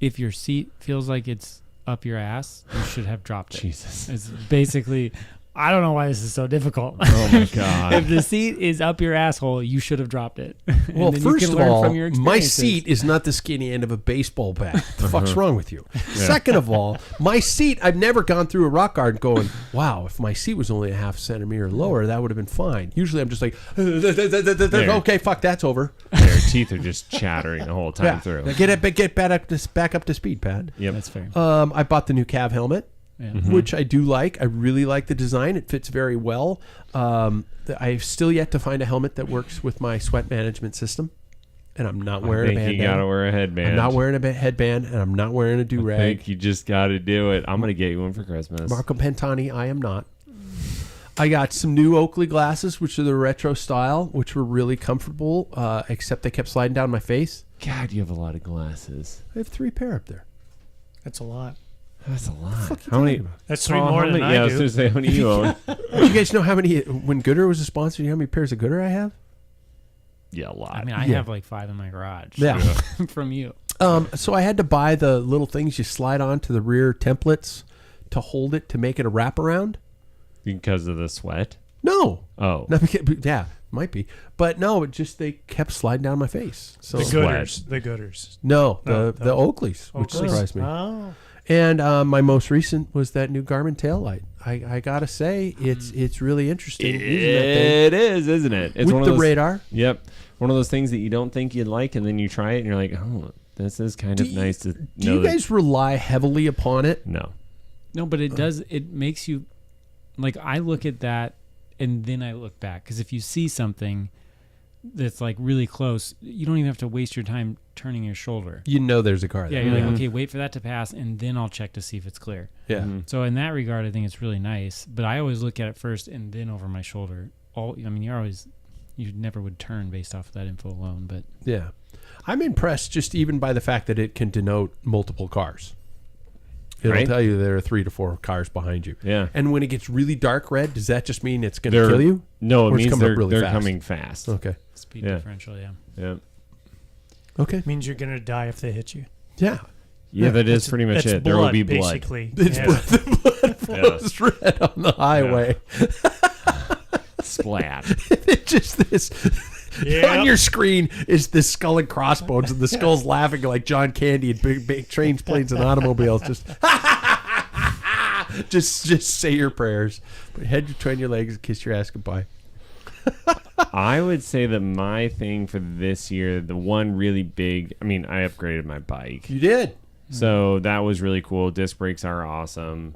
S2: If your seat feels like it's up your ass, you should have dropped it.
S4: Jesus.
S2: It's basically, I don't know why this is so difficult.
S4: Oh my God.
S2: If the seat is up your asshole, you should have dropped it.
S3: Well,
S2: then
S3: first
S2: you
S3: of
S2: can learn
S3: all,
S2: from your
S3: my
S2: experiences.
S3: seat is not the skinny end of a baseball bat. What the fuck's wrong with you? Second of all, my seat, I've never gone through a rock garden going, wow, if my seat was only a half centimeter lower, that would have been fine. Usually I'm just like, okay, fuck, that's over.
S4: Their teeth are just chattering the whole time through.
S3: Get back up to speed, Pat.
S4: Yep.
S2: That's fair.
S3: I bought the new Cav helmet.
S2: Yeah.
S3: Which I do like. I really like the design. It fits very well. I've still yet to find a helmet that works with my sweat management system, and I'm not wearing a bandana.
S4: You gotta wear a headband.
S3: I'm not wearing a headband, and I'm not wearing a do-rag.
S4: I think you just gotta do it. I'm gonna get you one for Christmas.
S3: Marco Pantani, I am not. I got some new Oakley glasses, which are the retro style, which were really comfortable, except they kept sliding down my face.
S4: God, you have a lot of glasses.
S3: I have 3 pair up there.
S1: That's a lot.
S4: That's a lot. How many?
S1: That's 3 more than I
S4: I was
S1: do.
S4: gonna say, how many you own?
S3: Do you guys know how many, when Gooder was a sponsor, you know how many pairs of Gooder I have?
S4: Yeah, a lot.
S2: I mean, I have like 5 in my garage.
S3: Yeah.
S2: From you.
S3: So I had to buy the little things you slide onto the rear templates to hold it, to make it a wraparound.
S4: Because of the sweat?
S3: No.
S4: Oh.
S3: No, yeah, might be. But no, it just, they kept sliding down my face. So
S1: The Gooders. The Gooders.
S3: No,
S1: No,
S3: the Oakleys, which
S1: Oakleys.
S3: surprised me.
S1: Oh.
S3: And my most recent was that new Garmin taillight. I gotta say, it's really interesting. using that thing.
S4: It is, isn't it? It's
S3: With
S4: one of
S3: the
S4: those,
S3: radar.
S4: Yep. One of those things that you don't think you'd like, and then you try it, and you're like, oh, this is kind of nice to know.
S3: Do you guys rely heavily upon it?
S4: No.
S2: No, but it does. It makes you, like, I look at that and then I look back. Because if you see something that's like really close, you don't even have to waste your time turning your shoulder.
S3: You know there's a car
S2: Yeah,
S3: there.
S2: you're like, okay, wait for that to pass, and then I'll check to see if it's clear.
S3: Yeah.
S2: So in that regard, I think it's really nice. But I always look at it first and then over my shoulder. You never would turn based off of that info alone. But
S3: Yeah. I'm impressed just even by the fact that it can denote multiple cars. It'll
S4: Right.
S3: tell you there are 3 to 4 cars behind you.
S4: Yeah.
S3: And when it gets really dark red, does that just mean it's going to kill you?
S4: No,
S3: Or
S4: it
S3: it's
S4: means
S3: coming up
S4: they're,
S3: really
S4: they're
S3: fast?
S4: coming fast.
S3: Okay.
S2: speed
S4: Yeah.
S2: differential, yeah.
S4: Yeah.
S3: Okay.
S1: Means you're gonna die if they hit you.
S3: Yeah.
S4: Yeah, that is pretty much
S1: That's
S4: it. There will
S1: blood,
S4: be blood.
S1: basically.
S3: It's
S1: Yeah.
S3: the blood flows red on the highway.
S4: Splat.
S3: It's just this.
S1: Yep.
S3: On your screen is the skull and crossbones, and the skull's laughing like John Candy in big trains, planes, and automobiles. Just say your prayers. Put head between your legs and kiss your ass goodbye.
S4: I would say that my thing for this year, the one really big, I upgraded my bike.
S3: You did.
S4: So that was really cool. Disc brakes are awesome.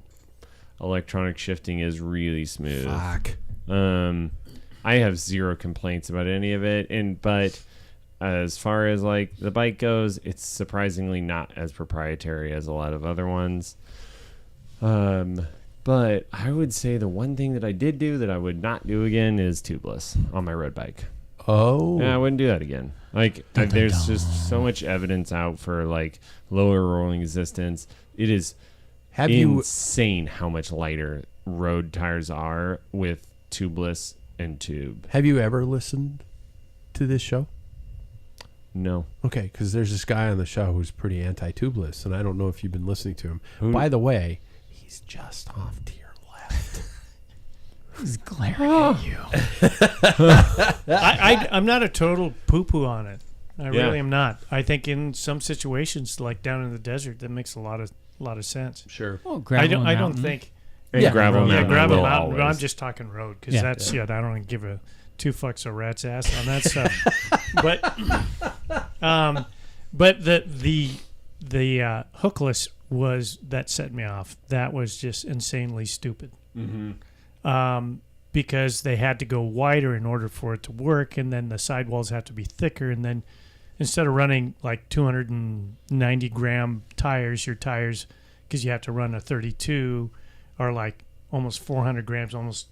S4: Electronic shifting is really smooth.
S3: Fuck.
S4: I have zero complaints about any of it. But as far as like the bike goes, it's surprisingly not as proprietary as a lot of other ones. But I would say the one thing that I did do that I would not do again is tubeless on my road bike.
S3: Oh.
S4: Yeah, I wouldn't do that again. Like, there's just so much evidence out for, like, lower rolling resistance. It is insane how much lighter road tires are with tubeless and tube.
S3: Have you ever listened to this show?
S4: No.
S3: Okay, because there's this guy on the show who's pretty anti-tubeless, and I don't know if you've been listening to him. By the way, he's just off to your left.
S2: He's glaring at you.
S1: I'm not a total poo-poo on it. I really am not. I think in some situations, like down in the desert, that makes a lot of sense.
S3: Sure.
S2: Well,
S1: I don't think.
S4: Gravel mountain.
S1: Gravel
S4: will
S1: mountain. But I'm
S4: always.
S1: just talking road because that's shit. I don't give a two fucks a rat's ass on that stuff. But the hookless was that set me off. That was just insanely stupid.
S4: Mm-hmm.
S1: Because they had to go wider in order for it to work, and then the sidewalls have to be thicker, and then instead of running like 290 gram tires, your tires, because you have to run a 32, are like almost 400 grams, almost,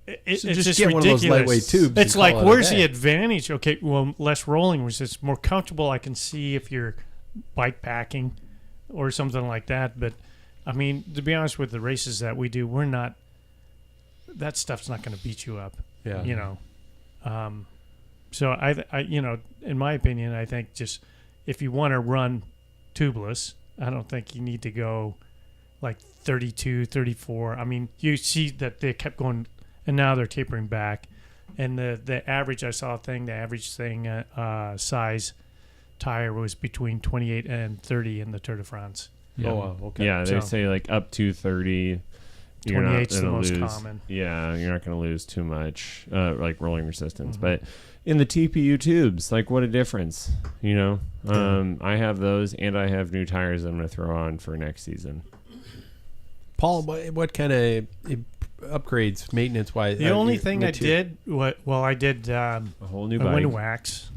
S1: it's just
S3: get
S1: ridiculous.
S3: one of those lightweight tubes.
S1: It's like, where's the advantage? Okay, well, less rolling was it's more comfortable. I can see if you're bike packing or something like that. But I mean, to be honest, with the races that we do, we're not. That stuff's not going to beat you up.
S3: Yeah.
S1: So I, in my opinion, I think just if you want to run tubeless, I don't think you need to go like 32, 34. I mean, you see that they kept going, and now they're tapering back. And the average, I saw the average size tire was between 28 and 30 in the Tour de France.
S3: Yeah. Oh, wow. Okay.
S4: Yeah, they
S1: So-
S4: say like up to 30.
S1: 28 is the most
S4: lose,
S1: common.
S4: Yeah, you're not going to lose too much, like rolling resistance.
S1: Mm-hmm.
S4: But in the TPU tubes, like what a difference, I have those, and I have new tires I'm going to throw on for next season.
S3: Paul, what kind of upgrades, maintenance-wise?
S1: The only thing I did, I did
S4: A whole new
S1: a
S4: bike.
S1: wind wax.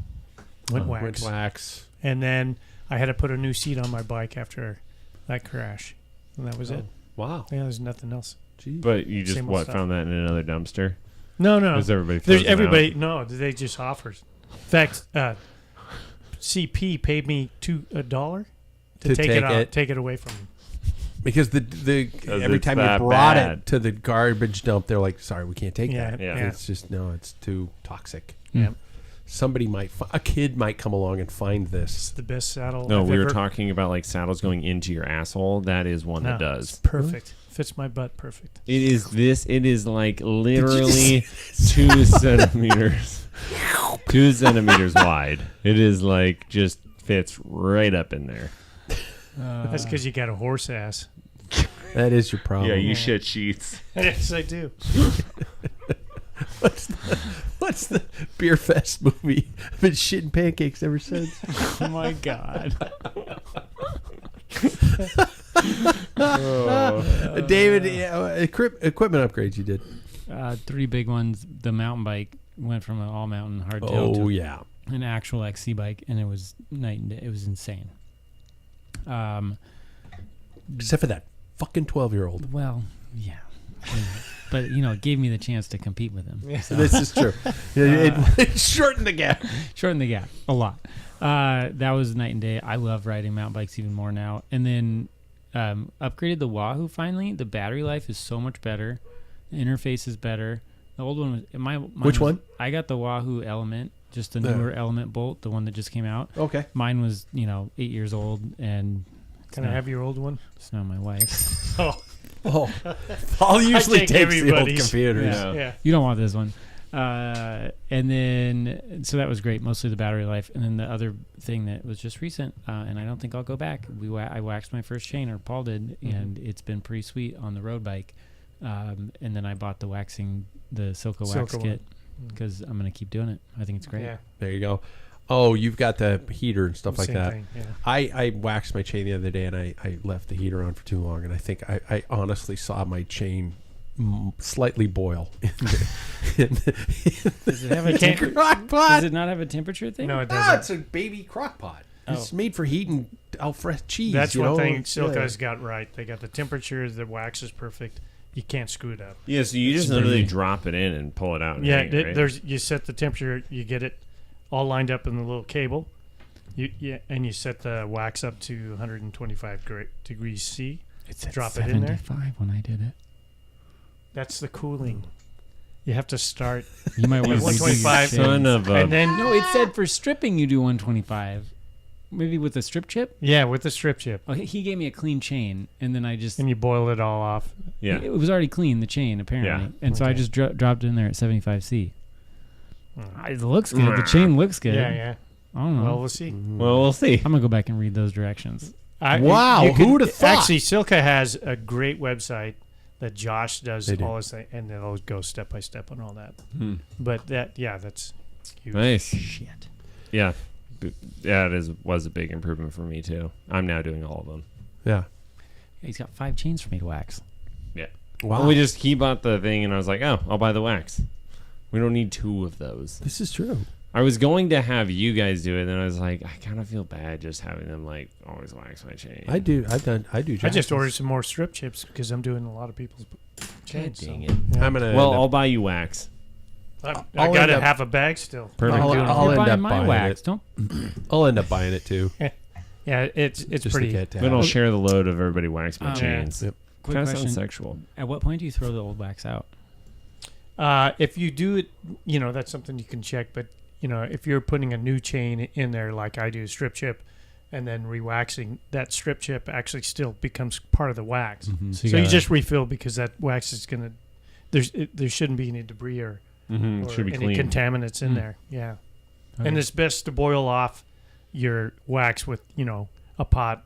S1: Wind wax. And then I had to put a new seat on my bike after that crash. And that was it.
S3: Wow.
S1: Yeah, there's nothing else.
S3: Jeez.
S4: But you just
S1: Same old stuff.
S4: found that in another dumpster?
S1: No.
S4: Because everybody throws them out?
S1: No, they just offers. In fact, CP paid me $1 to take it out, take it away from me.
S3: Because every
S4: it's
S3: time you
S4: that
S3: brought
S4: bad.
S3: it to the garbage dump, they're like, "Sorry, we can't take that.
S4: Yeah.
S3: It's just it's too toxic."
S1: Yeah.
S3: Somebody a kid might come along and find
S1: It's
S3: this.
S1: the best saddle.
S4: No,
S1: I've
S4: we were
S1: ever-
S4: talking about like saddles going into your asshole. That is one that
S1: No, it's
S4: does.
S1: perfect. Fits my butt perfect.
S4: It is like literally 2 centimeters. 2 centimeters wide. It is like just fits right up in there.
S1: That's because you got a horse ass.
S3: That is your problem.
S4: Yeah, you shit sheets.
S1: Yes, I do.
S3: What's the Beer Fest movie? I've been shitting pancakes ever since.
S2: Oh my god.
S3: David, equipment upgrades you did.
S2: 3 big ones. The mountain bike went from an all mountain hardtail to
S3: Yeah.
S2: an actual XC bike, and it was night and day. It was insane.
S3: Except for that fucking 12-year-old.
S2: Well, yeah. But, it gave me the chance to compete with him.
S3: So this is true. It shortened the gap.
S2: Shorten the gap a lot. That was night and day. I love riding mountain bikes even more now. And then upgraded the Wahoo finally. The battery life is so much better. The interface is better. The old one was mine
S3: Which one?
S2: I got the Wahoo Element, just the newer Element Bolt, the one that just came out.
S3: Okay.
S2: Mine was 8 years old, and
S1: Can I have your old one?
S2: it's now my wife's.
S3: Oh, Paul usually
S1: take
S3: takes the old
S1: everybody's.
S3: computers.
S1: Yeah.
S2: You don't want this one. And then, so that was great, mostly the battery life. And then the other thing that was just recent, and I don't think I'll go back, I waxed my first chain, or Paul did, and it's been pretty sweet on the road bike. And then I bought the Silco wax
S1: one.
S2: kit, because I'm going to keep doing it. I think it's great.
S1: Yeah.
S3: There you go. Oh, you've got the heater and stuff like
S1: Same
S3: that.
S1: thing, yeah.
S3: I waxed my chain the other day, and I left the heater on for too long, and I think I honestly saw my chain slightly boil.
S2: Does it have a
S3: crock pot.
S2: Does it not have a temperature thing?
S1: No, it
S3: No,
S1: doesn't.
S3: it's a baby crock pot.
S2: Oh.
S3: It's made for heating Alfresh cheese.
S1: That's
S3: you
S1: one
S3: know?
S1: thing Silka's got right. They got the temperature. The wax is perfect. You can't screw it up.
S4: Yeah, so you just literally drop it in and pull it out. And hang it, right?
S1: You set the temperature. You get it all lined up in the little cable. And you set the wax up to 125 degrees C.
S2: It's at
S1: drop it in there.
S2: 75 when I did it.
S1: That's the cooling. You have to start.
S2: You might want to
S1: 125.
S4: Son of a...
S1: And then
S2: No, it said for stripping you do 125. Maybe with a strip chip?
S1: yeah, with the strip chip,
S2: Okay, he gave me a clean chain, and then I just...
S1: and you boil it all off.
S4: Yeah.
S2: It was already clean, the chain, apparently.
S4: Yeah.
S2: And so I
S1: Okay.
S2: just dropped it in there at 75C.
S1: Hmm.
S2: It looks good. The chain looks good.
S1: Yeah.
S2: I don't know.
S1: Well, we'll see.
S4: Well, we'll see.
S2: I'm going to go back and read those directions.
S3: Wow,
S1: you
S3: who would've thought?
S1: Actually, Silka has a great website that Josh does
S3: They do.
S1: all his thing, and it'll go step by step on all that.
S4: Hmm.
S1: But that's huge.
S4: Nice.
S2: Shit.
S4: Yeah. Yeah, was a big improvement for me, too. I'm now doing all of them.
S3: Yeah.
S2: He's got 5 chains for me to wax.
S4: Yeah.
S3: Wow.
S4: Well, he bought the thing, and I was like, oh, I'll buy the wax. We don't need 2 of those.
S3: This is true.
S4: I was going to have you guys do it, and then I was like, I kind of feel bad just having them, like, always wax my chain.
S3: I do. I do.
S1: I just ordered some more strip chips because I'm doing a lot of people's chains.
S4: Dang
S1: so,
S4: it.
S1: yeah.
S3: I'm gonna.
S4: Well,
S3: end up-
S4: I'll buy you wax.
S1: I
S3: I'll
S1: got
S3: end
S1: a
S3: up-
S1: half a bag still.
S4: Perfect.
S3: I'll
S2: You're
S3: end
S2: buying
S3: up
S2: my
S3: buying
S2: wax.
S3: it.
S2: Don't.
S3: I'll end up buying it too.
S1: Yeah, it's
S3: Just
S1: pretty.
S3: to get to
S4: Then
S3: have
S4: I'll
S3: it.
S4: share the load of everybody wax my
S2: Yeah.
S4: chains.
S3: Yep.
S2: Quick
S4: Kind of
S2: question.
S4: sounds sexual.
S2: At what point do you throw the old wax out?
S1: If you do it, that's something you can check. But if you're putting a new chain in there, like I do, strip chip, and then rewaxing, that strip chip actually still becomes part of the wax.
S2: So
S1: So you just refill because that wax is gonna. There shouldn't be any debris or
S4: Mm-hmm. Should be
S1: any
S4: clean.
S1: contaminants in
S2: Mm.
S1: there. Yeah, and it's best to boil off your wax with a pot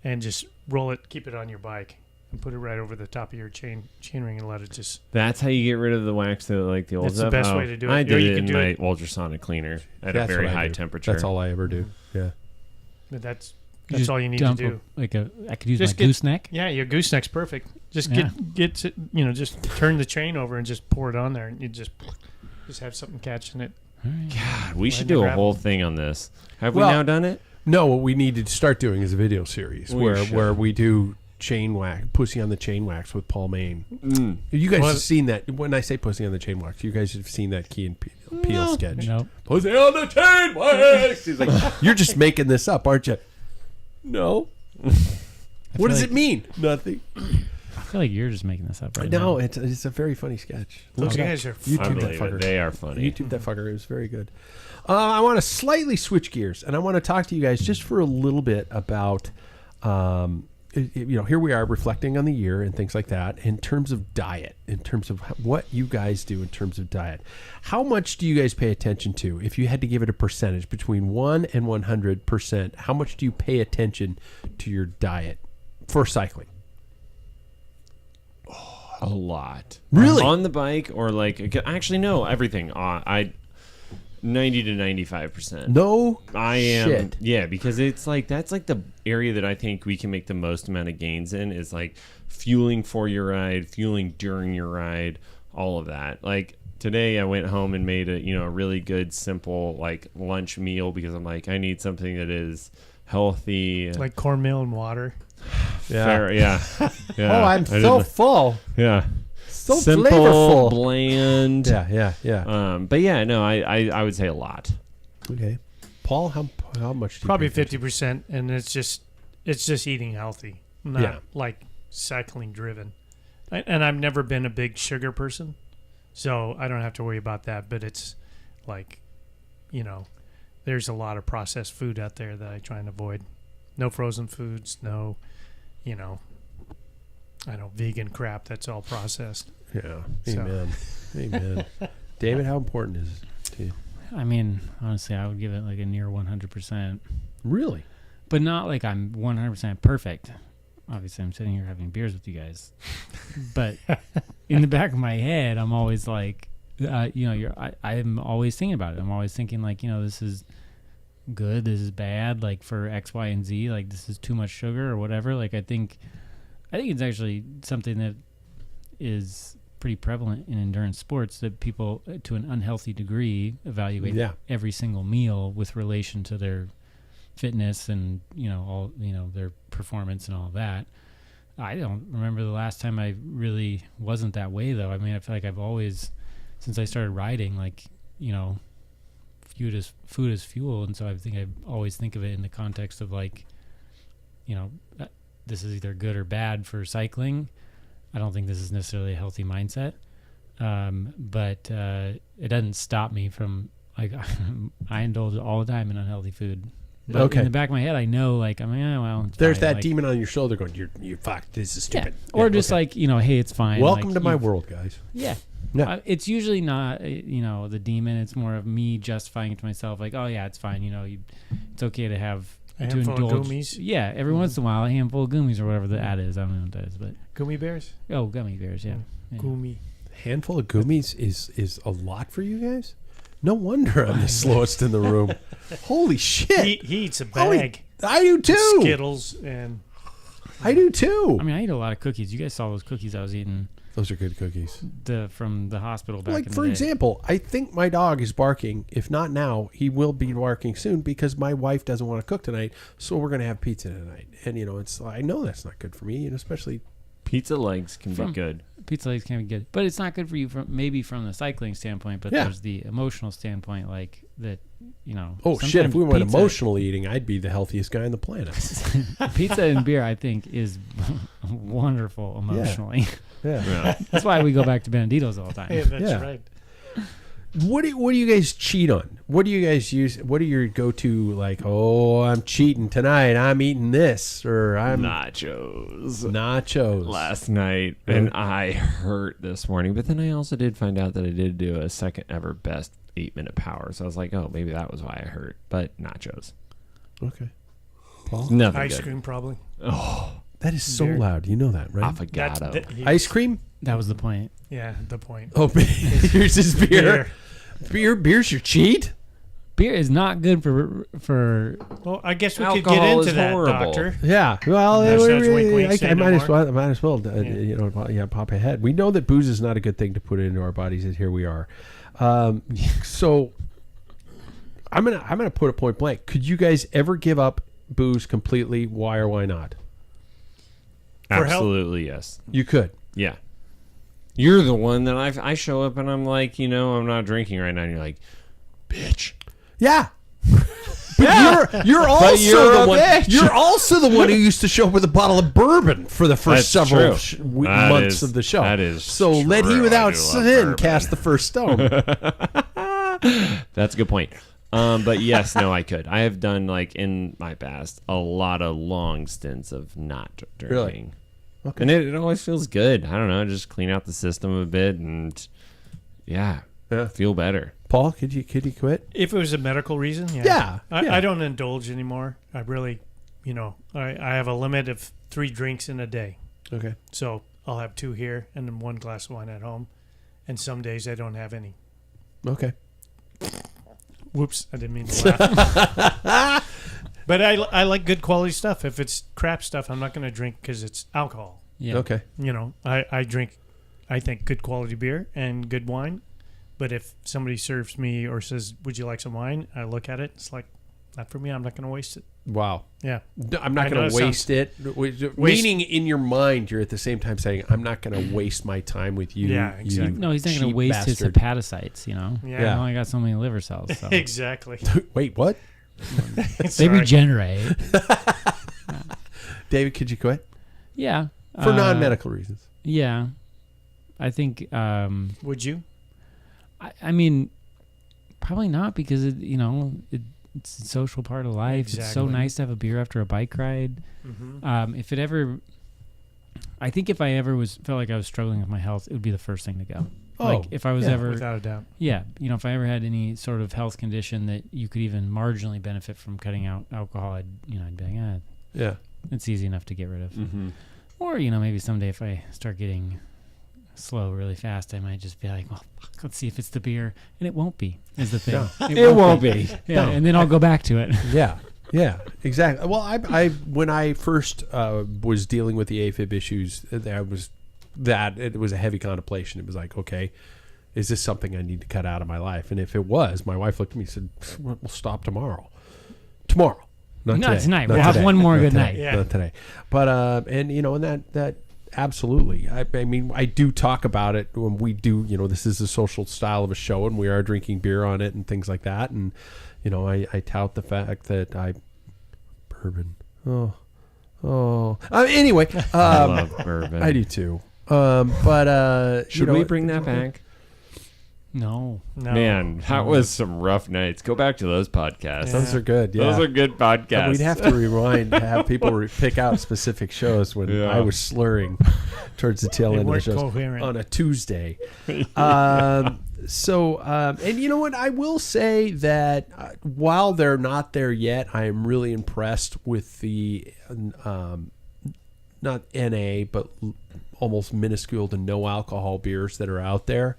S1: and just roll it, keep it on your bike, and put it right over the top of your chain ring and let it just.
S4: That's how you get rid of the wax, that, like the old
S1: That's the
S4: stuff?
S1: best way to do it.
S4: I
S1: Or
S4: did
S1: you
S4: it
S1: can
S4: in
S1: do
S4: my
S1: it-
S4: ultrasonic cleaner at
S3: That's
S4: a very
S3: what I
S4: high
S3: do.
S4: temperature.
S3: That's all I ever do. Yeah.
S1: But that's
S2: just
S1: all you need to
S2: dump
S1: do.
S2: I could use
S1: Just
S2: my gooseneck.
S1: Yeah, your gooseneck's perfect. Just
S2: Yeah.
S1: get to, just turn the chain over and just pour it on there, and you just have something catching it.
S2: All right.
S4: God, we should
S1: the
S4: do a
S1: grab-
S4: whole thing on this. Have
S3: Well-
S4: we now done it?
S3: No, what we need to start doing is a video series
S4: We
S3: where
S4: should.
S3: we do chain wax, pussy on the chain wax with Paul Main. You guys
S1: Well-
S3: have seen that. When I say pussy on the chain wax, you guys have seen that Key and Peele sketch.
S2: Nope.
S3: Pussy on the chain wax. He's like, you're just making this up, aren't you? No. What does it mean? Nothing.
S2: I feel like you're just making this up right now.
S3: No, it's a very funny sketch. Look
S1: You
S3: it up.
S1: guys are
S4: I
S3: YouTube that
S4: believe it.
S3: fucker.
S4: They are funny.
S3: YouTube that fucker. It was very good. I want to slightly switch gears, and I want to talk to you guys just for a little bit about, here we are reflecting on the year and things like that in terms of diet, in terms of what you guys do in terms of diet. How much do you guys pay attention to? If you had to give it a percentage between 1 and 100%, how much do you pay attention to your diet for cycling?
S4: A lot.
S3: Really?
S4: On the bike or actually no, everything. I 90 to 95%.
S3: No,
S4: I am.
S3: shit.
S4: Yeah, because that's the area that I think we can make the most amount of gains in is like fueling for your ride, fueling during your ride, all of that. Like today I went home and made a really good simple like lunch meal because I'm like I need something that is healthy.
S1: like cornmeal and water.
S4: Fair, yeah.
S3: Oh, I'm so full.
S4: yeah.
S3: So
S4: Simple,
S3: flavorful.
S4: bland.
S3: Yeah.
S4: But yeah, no, I would say a lot.
S3: Okay. Paul, how much do you
S1: Probably
S3: pay attention?
S1: 50%, and it's just eating healthy, not
S3: Yeah.
S1: like cycling driven. And I've never been a big sugar person, so I don't have to worry about that. But it's like, there's a lot of processed food out there that I try and avoid. No frozen foods, no, vegan crap that's all processed.
S3: Yeah.
S1: So.
S3: Amen. Amen. David, how important is it to you?
S2: I mean, honestly, I would give it like a near 100%,
S3: Really?
S2: but not like I'm 100% perfect. Obviously, I'm sitting here having beers with you guys, but in the back of my head, I'm always like, I'm always thinking about it. I'm always thinking like, this is good, this is bad, like for X, Y, and Z, like this is too much sugar or whatever. Like I think it's actually something that is pretty prevalent in endurance sports that people, to an unhealthy degree, evaluate every single meal with relation to their fitness and, all, their performance and all that. I don't remember the last time I really wasn't that way, though. I mean, I feel like I've always, since I started riding, like, food is fuel. And so I think I always think of it in the context of like, this is either good or bad for cycling. I don't think this is necessarily a healthy mindset. But it doesn't stop me from, like, I indulge all the time in unhealthy food. But in the back of my head, I know, like,
S3: there's that demon on your shoulder going, you're fucked. This is stupid.
S2: Yeah. Or just like, hey, it's fine.
S3: Welcome
S2: like,
S3: to my world, guys.
S2: Yeah.
S3: Yeah.
S2: It's usually not, the demon. It's more of me justifying it to myself. Like, oh yeah, it's fine. It's okay to have
S1: a handful of gummies.
S2: Yeah. Every once in a while, a handful of gummies or whatever the ad is. I don't know what that is, but
S1: gummy bears.
S2: Oh, gummy bears. Yeah.
S1: Gummy.
S3: Handful of gummies is a lot for you guys. No wonder I'm the slowest in the room. Holy shit!
S1: He eats a bag.
S3: I do too.
S1: Skittles and.
S3: I do too.
S2: I mean, I eat a lot of cookies. You guys saw those cookies I was eating.
S3: Those are good cookies.
S2: From the hospital back.
S3: Like, for example, I think my dog is barking. If not now, he will be barking soon because my wife doesn't want to cook tonight. So we're going to have pizza tonight. And I know that's not good for me, especially.
S4: Pizza legs can be good.
S2: Pizza legs can be good, but it's not good for you from the cycling standpoint. But there's the emotional standpoint, like that.
S3: Oh shit! If we went emotional eating, I'd be the healthiest guy on the planet.
S2: Pizza and beer, I think, is wonderful emotionally.
S3: Yeah.
S2: That's why we go back to Benedito's all the time.
S1: Yeah, that's right.
S3: What do you guys cheat on? What do you guys use? What are your go-to, like, oh, I'm cheating tonight, I'm eating this, or I'm
S4: nachos
S3: last
S4: night, and I hurt this morning, but then I also did find out that I did do a second ever best 8-minute power, so I was like, oh, maybe that was why I hurt. But nachos.
S3: Okay. Paul?
S4: Nothing
S1: ice
S4: good.
S1: cream, probably.
S3: Oh, that is so loud. You know that, right?
S4: Affogato.
S3: Ice cream?
S2: That was the point.
S1: Yeah, the point.
S3: Oh, here's his beer. Beer's your cheat?
S2: Beer is not good for.
S1: Well, I guess we
S4: Alcohol
S1: could get into
S4: is
S1: that,
S4: horrible.
S1: Doctor.
S3: Yeah. Well, I might as well. Pop ahead. We know that booze is not a good thing to put into our bodies, and here we are. So I'm gonna put a point blank. Could you guys ever give up booze completely? Why or why not?
S4: Absolutely, yes.
S3: You could.
S4: Yeah. You're the one that I show up and I'm like, I'm not drinking right now. And you're like, bitch.
S3: Yeah. But you're also the one. You're also the one who used to show up with a bottle of bourbon for the first several months of the show.
S4: That is
S3: so.
S4: True.
S3: Let he without sin cast the first stone.
S4: That's a good point. But yes, no, I could. I have done, like, in my past, a lot of long stints of not drinking.
S3: Really? Okay.
S4: And it always feels good. I don't know, just clean out the system a bit and feel better.
S3: Paul, could you quit?
S1: If it was a medical reason,
S3: yeah.
S1: I don't indulge anymore. I really, I have a limit of 3 drinks in a day.
S3: Okay.
S1: So I'll have 2 here and then 1 glass of wine at home. And some days I don't have any.
S3: Okay.
S1: Whoops, I didn't mean to laugh. But I like good quality stuff. If it's crap stuff, I'm not going to drink because it's alcohol.
S2: Yeah.
S3: Okay.
S1: I drink, I think, good quality beer and good wine. But if somebody serves me or says, would you like some wine? I look at it. It's like, not for me. I'm not going to waste it.
S3: Wow.
S1: Yeah.
S3: I'm not going to waste it. Meaning in your mind, you're at the same time saying, I'm not going to waste my time with you.
S1: Yeah, exactly.
S2: No, he's not going to waste his hepatocytes,
S1: Yeah.
S2: I only got so many liver cells. So.
S1: Exactly.
S3: Wait, what?
S2: They regenerate.
S3: David, could you quit?
S2: Yeah.
S3: For non-medical reasons.
S2: Yeah. I think...
S1: would you?
S2: I mean, probably not because, it's a social part of life.
S1: Exactly.
S2: It's so nice to have a beer after a bike ride.
S1: Mm-hmm.
S2: If it ever... I think if I ever felt like I was struggling with my health, it would be the first thing to go.
S3: Oh,
S2: like if I was ever...
S1: Without a doubt.
S2: Yeah. If I ever had any sort of health condition that you could even marginally benefit from cutting out alcohol, I'd be like,
S3: yeah,
S2: it's easy enough to get rid of.
S4: Mm-hmm.
S2: Or, maybe someday if I start getting slow really fast, I might just be like, well, let's see if it's the beer. And it won't be, is the thing.
S3: No.
S2: It won't be. Yeah, no. And then I'll go back to it.
S3: Yeah, exactly. Well, I when I first was dealing with the AFib issues, it was a heavy contemplation. It was like, okay, is this something I need to cut out of my life? And if it was, my wife looked at me and said, we'll stop tomorrow.
S2: Not tonight.
S3: Not
S2: We'll have
S3: today.
S2: one more
S3: Not
S2: good
S3: today.
S2: night.
S1: Yeah.
S3: Not today. But and that absolutely. I mean, I do talk about it when we do. This is a social style of a show, and we are drinking beer on it and things like that. And I tout the fact that bourbon. Anyway,
S4: I love bourbon.
S3: I do too. But
S4: Should we bring that back?
S2: No.
S4: Man, that was some rough nights. Go back to those podcasts.
S3: Those are good. Yeah.
S4: Those are good podcasts.
S3: We'd have to rewind to have people pick out specific shows when I was slurring towards the tail
S1: They
S3: end of the
S1: weren't
S3: shows
S1: coherent.
S3: on a Tuesday. And you know what? I will say that while they're not there yet, I am really impressed with the not NA, but almost minuscule to no alcohol beers that are out there.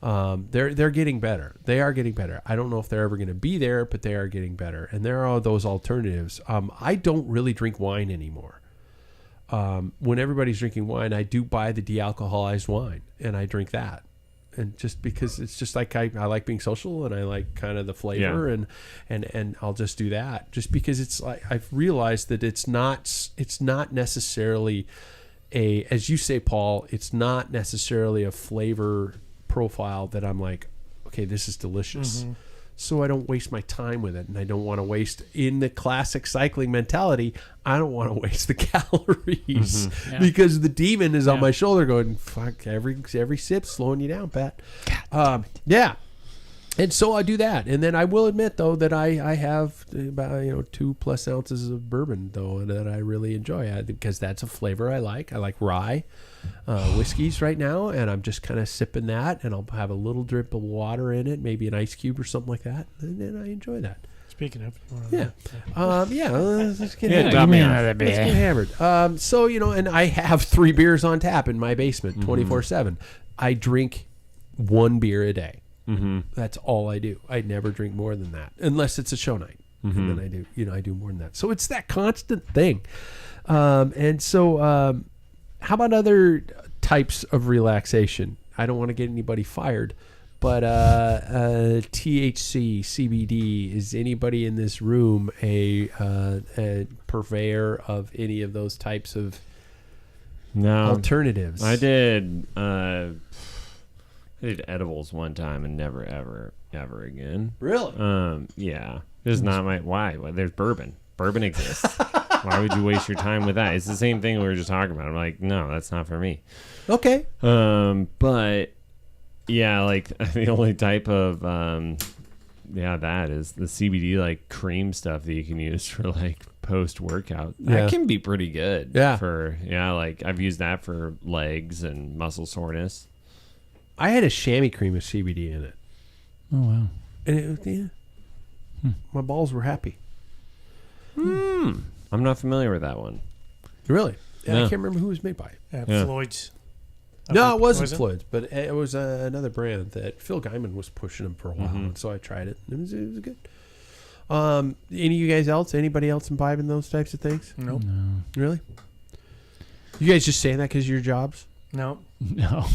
S3: They're getting better. They are getting better. I don't know if they're ever going to be there, but they are getting better. And there are those alternatives. I don't really drink wine anymore. When everybody's drinking wine, I do buy the de-alcoholized wine, and I drink that. And just because it's just like I like being social, and I like kind of the flavor, and I'll just do that. Just because it's like I've realized that it's not necessarily as you say, Paul, it's not necessarily a flavor profile that I'm like, okay, this is delicious.
S1: Mm-hmm.
S3: So I don't waste my time with it, and I don't want to waste, in the classic cycling mentality, I don't want to waste the calories because the demon is on my shoulder going, fuck, every sip's slowing you down, Pat. Yeah. And so I do that. And then I will admit, though, that I have about 2+ ounces of bourbon, though, that I really enjoy because that's a flavor I like. I like rye whiskeys right now, and I'm just kind of sipping that, and I'll have a little drip of water in it, maybe an ice cube or something like that, and then I enjoy that.
S1: Speaking of,
S3: Let's get hammered. So and I have 3 beers on tap in my basement, 24/7. I drink 1 beer a day.
S4: Mm-hmm.
S3: That's all I do. I never drink more than that, unless it's a show night, and then I do. I do more than that. So it's that constant thing. And so, how about other types of relaxation? I don't want to get anybody fired, but THC, CBD. Is anybody in this room a purveyor of any of those types of alternatives?
S4: I did. I did edibles one time and never ever again.
S3: Really?
S4: Yeah. This is not my why. Well, there's bourbon. Bourbon exists. Why would you waste your time with that? It's the same thing we were just talking about. I'm like, no, that's not for me.
S3: Okay.
S4: But yeah, like the only type of that is the CBD like cream stuff that you can use for like post workout. That can be pretty good.
S3: Yeah.
S4: Like I've used that for legs and muscle soreness.
S3: I had a chamois cream with CBD in it.
S2: Oh, wow.
S3: And my balls were happy.
S4: I'm not familiar with that one.
S3: Really?
S4: No.
S3: I can't remember who it was made by.
S4: Yeah.
S1: Floyd's.
S3: No, it wasn't Floyd's, but it was another brand that Phil Guyman was pushing them for a while, and so I tried it. It was good. Any of you guys else? Anybody else imbibing those types of things?
S1: Nope.
S2: No.
S3: Really? You guys just saying that because of your jobs?
S1: No.
S2: No.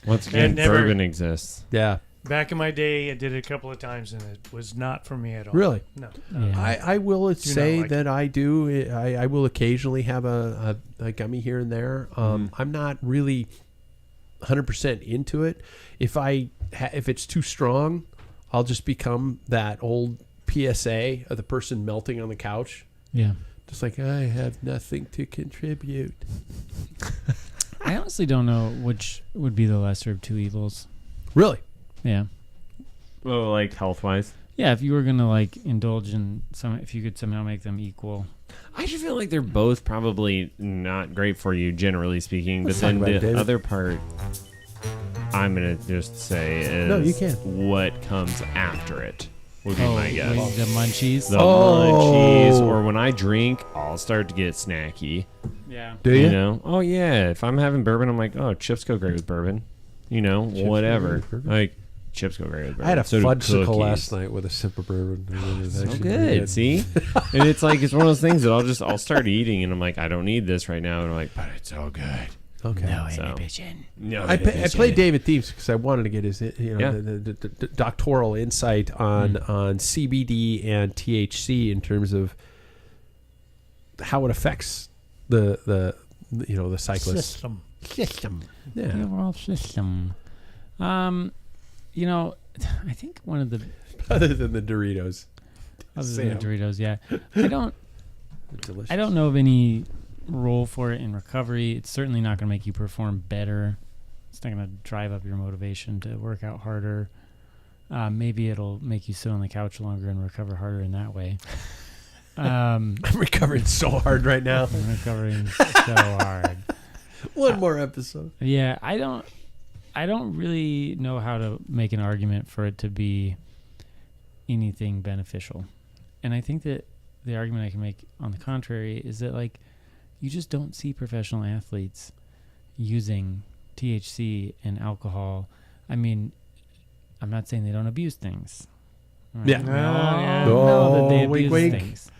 S4: Once again,
S1: never-
S4: bourbon exists.
S3: Yeah.
S1: Back in my day, I did it a couple of times, and it was not for me at all.
S3: Really?
S1: No.
S2: Yeah.
S3: I will say
S1: like
S3: that I do. I will occasionally have a gummy here and there. I'm not really 100% into it. If it's too strong, I'll just become that old PSA of the person melting on the couch.
S2: Yeah.
S3: Just like, I have nothing to contribute.
S2: I honestly don't know which would be the lesser of two evils.
S3: Really?
S2: Yeah.
S4: Well, like health-wise?
S2: Yeah, if you were going to like indulge in if you could somehow make them equal.
S4: I just feel like they're both probably not great for you, generally speaking.
S3: Let's
S4: but then
S3: talk about it,
S4: the
S3: David.
S4: other part, I'm going to just say is
S3: No, you can't.
S4: what comes after it would be my guess.
S2: wait, the munchies.
S4: The munchies, or when I drink, I'll start to get snacky.
S2: Yeah.
S3: Do you?
S4: You know? Oh, yeah. If I'm having bourbon, I'm like, oh, chips go great with bourbon. You know,
S3: Chips go
S4: whatever.
S3: great with bourbon?
S4: Like, chips go great with bourbon.
S3: I had a
S4: So do
S3: fudgesicle
S4: cookies.
S3: last night with a sip of bourbon. It was
S4: So
S3: actually
S4: good.
S3: pretty
S4: See? And it's like, it's one of those things that I'll start eating, and I'm like, I don't need this right now. And I'm like, but it's so good.
S3: Okay.
S2: No
S4: So-
S2: inhibition.
S4: No,
S3: I played David Thieves because I wanted to get his the doctoral insight on CBD and THC in terms of how it affects the cyclist
S1: System.
S3: Yeah.
S2: The overall system. I think one of the
S3: Other than the Doritos.
S2: than the Doritos, yeah.
S3: Delicious.
S2: I don't know of any role for it in recovery. It's certainly not going to make you perform better. It's not going to drive up your motivation to work out harder. Maybe it'll make you sit on the couch longer and recover harder in that way.
S3: I'm recovering so hard right now.
S2: I'm recovering so hard.
S3: One more episode.
S2: Yeah, I don't really know how to make an argument for it to be anything beneficial. And I think that the argument I can make on the contrary is that, like, you just don't see professional athletes using THC and alcohol. I mean, I'm not saying they don't abuse things. Right?
S3: Yeah.
S2: We all
S3: No.
S2: know that they
S3: Wink,
S2: abuse
S3: wink.
S2: things.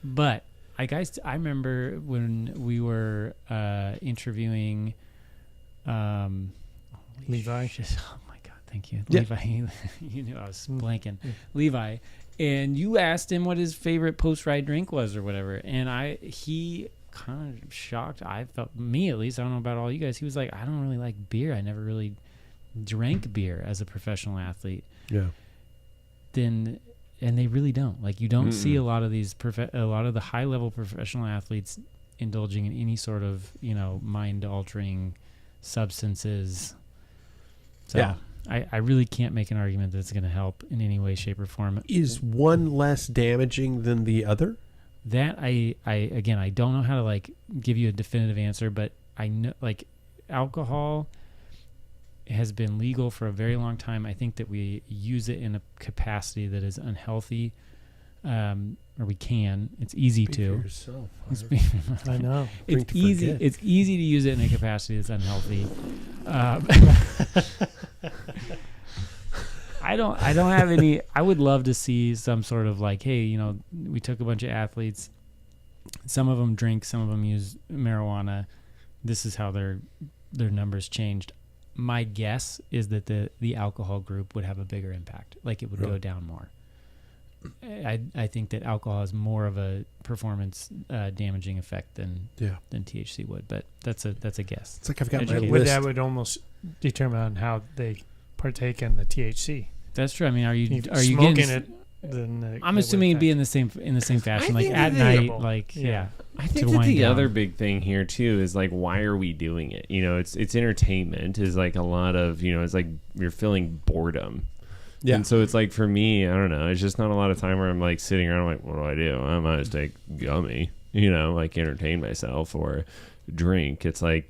S2: But I remember when we were interviewing
S1: Levi.
S2: Oh my God, thank you.
S3: Yeah.
S2: Levi, you knew I was blanking. Levi, and you asked him what his favorite post-ride drink was or whatever, and he kind of shocked. I felt, me at least, I don't know about all you guys, he was like, I don't really like beer. I never really drank beer as a professional athlete.
S3: Yeah.
S2: And they really don't. Like, you don't see a lot of these a lot of the high level professional athletes indulging in any sort of, mind altering substances. So
S3: Yeah.
S2: I really can't make an argument that it's going to help in any way, shape, or form.
S3: Is one less damaging than the other?
S2: That I don't know how to, like, give you a definitive answer, but I know, like, alcohol has been legal for a very long time. I think that we use it in a capacity that is unhealthy, or we can. It's easy to.
S1: I know.
S2: It's easy. It's easy to use it in a capacity that's unhealthy. I don't have any. I would love to see some sort of, like, hey, we took a bunch of athletes. Some of them drink. Some of them use marijuana. This is how their numbers changed. My guess is that the alcohol group would have a bigger impact. Like, it would go down more. I think that alcohol has more of a performance damaging effect than THC would, but that's a guess.
S3: It's like I've got my
S1: But
S3: list.
S1: that would almost determine on how they partake in the THC.
S2: That's true. I mean, are you
S1: smoking
S2: getting
S1: it? Then
S2: I'm assuming it'd be in the same fashion, like at night, like
S1: Yeah.
S4: I think that the other big thing here too is, like, why are we doing it? It's entertainment is, like, a lot of, it's like you're feeling boredom. Yeah. And so it's like, for me, I don't know, it's just not a lot of time where I'm, like, sitting around, like, what do? I might just take gummy, like, entertain myself or drink. It's like,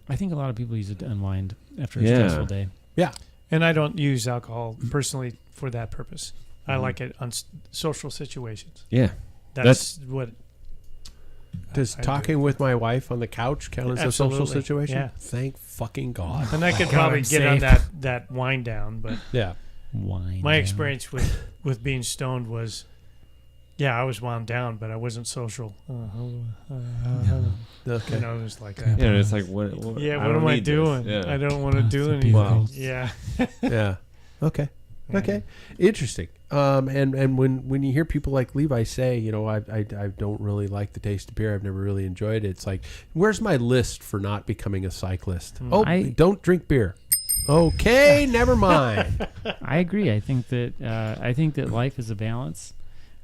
S2: I think a lot of people use it to unwind after a stressful day.
S3: Yeah.
S1: And I don't use alcohol personally for that purpose. I like it on social situations.
S4: Yeah.
S1: That's what.
S3: Does talking with my wife on the couch count as a social situation?
S1: Yeah.
S3: Thank fucking God.
S1: And I could probably get on that wind down, but my experience with being stoned was, I was wound down, but I wasn't social.
S3: Okay.
S1: It was like,
S4: it's like, what
S1: am I doing?
S4: Yeah.
S1: I don't want to do anything.
S3: Wow.
S1: Yeah.
S3: Yeah. Okay. Okay. Interesting. And when you hear people like Levi say, I don't really like the taste of beer, I've never really enjoyed it. It's like, where's my list for not becoming a cyclist? Don't drink beer. Okay, never mind.
S2: I agree. I think that life is a balance,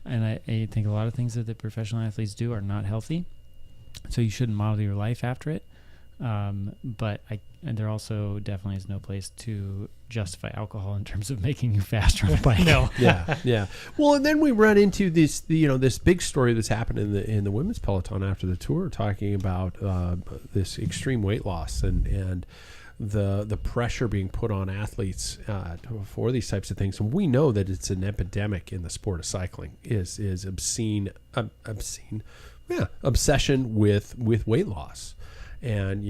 S2: and I think a lot of things that the professional athletes do are not healthy, so you shouldn't model your life after it. But there also definitely is no place to justify alcohol in terms of making you faster on a bike.
S1: No.
S3: Yeah. Well, and then we run into this, this big story that's happened in the women's peloton after the tour, talking about this extreme weight loss and the pressure being put on athletes for these types of things. And we know that it's an epidemic in the sport of cycling is obsession with weight loss. And,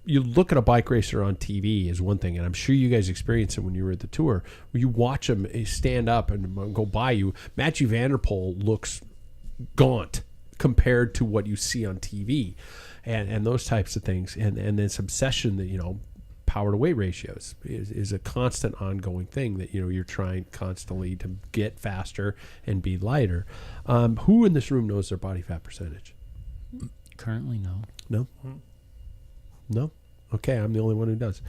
S3: you look at a bike racer on TV is one thing, and I'm sure you guys experienced it when you were at the tour, where you watch them stand up and go by you. Mathieu van der Poel looks gaunt compared to what you see on TV, and those types of things, and this obsession that, power to weight ratios is a constant ongoing thing that, you're trying constantly to get faster and be lighter. Who in this room knows their body fat percentage?
S2: Currently, no.
S3: No? No? Okay, I'm the only one who does.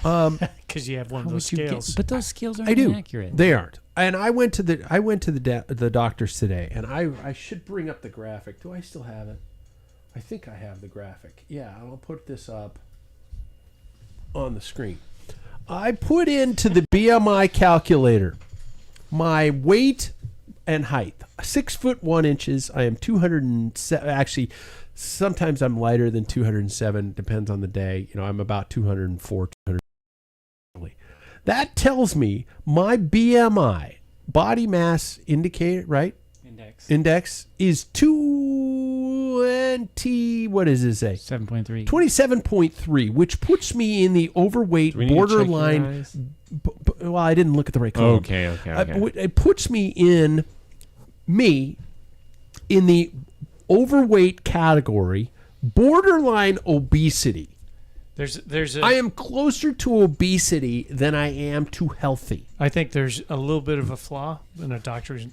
S1: Because you have one of those scales.
S2: But those scales aren't
S3: I do.
S2: accurate.
S3: They aren't. And I went to the doctor's today, and I should bring up the graphic. Do I still have it? I think I have the graphic. Yeah, I'll put this up on the screen. I put into the BMI calculator my weight and height. 6'1". I am 207. Actually, sometimes I'm lighter than 207. Depends on the day. I'm about 204, 200. That tells me my BMI, body mass indicator, right? Index is 20. What does it say?
S2: 7.3.
S3: 27.3, which puts me in the overweight borderline. Well, I didn't look at the right column.
S4: Okay.
S3: It puts me in the overweight category, borderline obesity. I am closer to obesity than I am to healthy.
S1: I think there's a little bit of a flaw in a doctor's.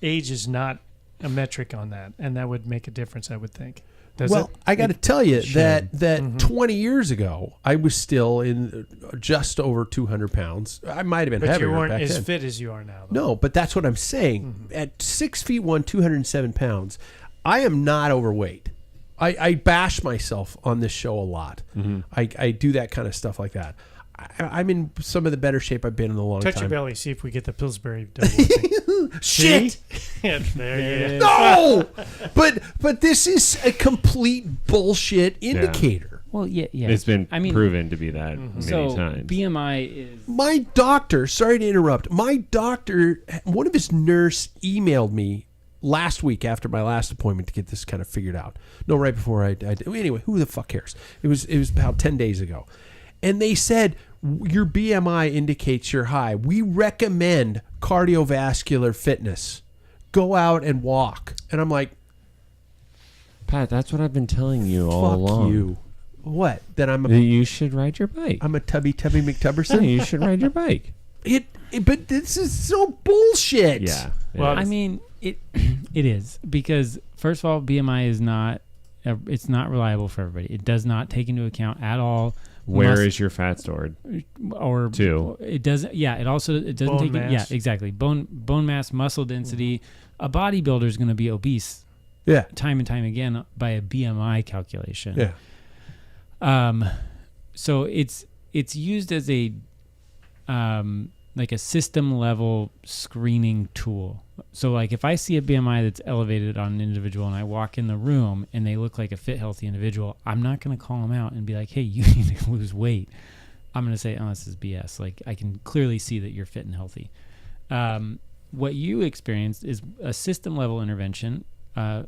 S1: Age is not a metric on that, and that would make a difference, I would think.
S3: I got to tell you that 20 years ago, I was still in just over 200 pounds. I might have been heavier.
S1: But you weren't
S3: back
S1: as
S3: then.
S1: fit as you are now, though.
S3: No, but that's what I'm saying. At 6'1", 207 pounds, I am not overweight. I bash myself on this show a lot. I do that kind of stuff like that. I'm in some of the better shape I've been in a long time.
S1: Touch your belly, see if we get the Pillsbury double thing.
S3: Shit!
S1: Yeah, there you go.
S3: No! But this is a complete bullshit indicator.
S2: Well, yeah.
S4: It's been proven to be that many times.
S2: BMI is...
S3: My doctor, sorry to interrupt, one of his nurse emailed me last week after my last appointment to get this kind of figured out. No, right before I did. Anyway, who the fuck cares? It was about 10 days ago. And they said, your BMI indicates you're high. We recommend cardiovascular fitness. Go out and walk. And I'm like,
S4: Pat, that's what I've been telling you all along.
S3: Fuck you. What? That
S4: you should ride your bike.
S3: I'm a tubby McTubberson?
S4: No, you should ride your bike.
S3: But this is so bullshit.
S4: Yeah.
S2: Well, I mean, it is. Because, first of all, BMI is not... It's not reliable for everybody. It does not take into account at all...
S4: Where is your fat stored?
S2: Or it doesn't. Yeah, it doesn't take it. Yeah, exactly. Bone mass, muscle density. A bodybuilder is going to be obese.
S3: Yeah.
S2: Time and time again by a BMI calculation.
S3: Yeah.
S2: So it's used as a like a system level screening tool. So like if I see a BMI that's elevated on an individual and I walk in the room and they look like a fit, healthy individual, I'm not going to call them out and be like, hey, you need to lose weight. I'm going to say, oh, this is BS. Like I can clearly see that you're fit and healthy. What you experienced is a system level intervention.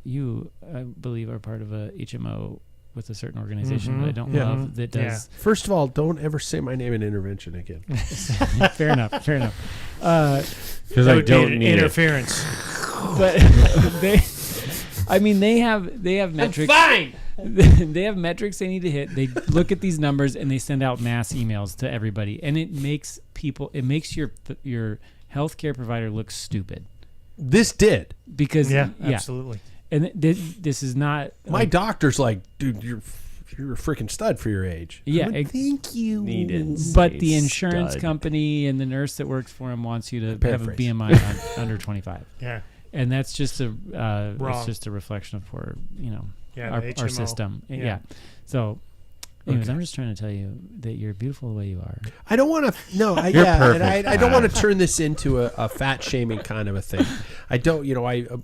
S2: You, I believe, are part of a HMO with a certain organization that I don't love that does.
S3: Yeah. First of all, don't ever say my name in intervention again.
S2: Fair enough.
S4: Because I don't need
S1: interference.
S2: But they have metrics.
S1: I'm fine.
S2: They have metrics they need to hit. They look at these numbers and they send out mass emails to everybody, and it makes your healthcare provider look stupid.
S3: This did
S2: because
S1: absolutely.
S2: And this is not...
S3: My doctor's like, dude, you're a freaking stud for your age.
S2: Yeah.
S3: Thank you.
S2: But the insurance company and the nurse that works for him wants you to have a BMI under 25.
S1: Yeah.
S2: And that's just it's just a reflection of our system. Yeah. So... Anyways, I'm just trying to tell you that you're beautiful the way you are.
S3: I don't want to. No,
S4: perfect.
S3: And I don't want to turn this into a fat shaming kind of a thing. I don't.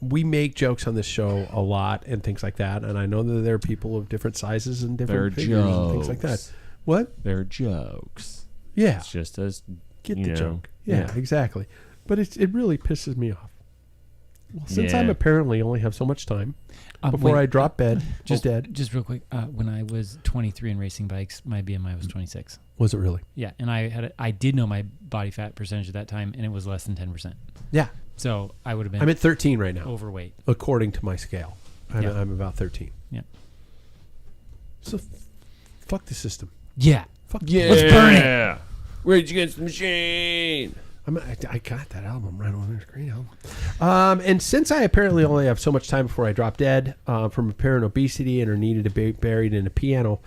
S3: We make jokes on this show a lot and things like that, and I know that there are people of different sizes and different figures and things like that. What?
S4: They're jokes.
S3: Yeah.
S4: It's just as
S3: get the joke. Yeah, exactly. But it really pisses me off. Well, since I'm apparently only have so much time before I drop dead.
S2: Just real quick, when I was 23 and racing bikes, my BMI was 26.
S3: Was it really?
S2: Yeah, and I did know my body fat percentage at that time, and it was less than 10%.
S3: Yeah.
S2: So I would have been.
S3: I'm at 13 right now.
S2: Overweight,
S3: according to my scale. I'm about 13.
S2: Yeah.
S3: So, fuck the system.
S2: Yeah.
S3: Fuck
S4: Yeah.
S1: Let's burn it.
S4: Rage Against the Machine.
S3: I got that album right on the screen. And since I apparently only have so much time before I drop dead from apparent obesity and are needed to be buried in a piano,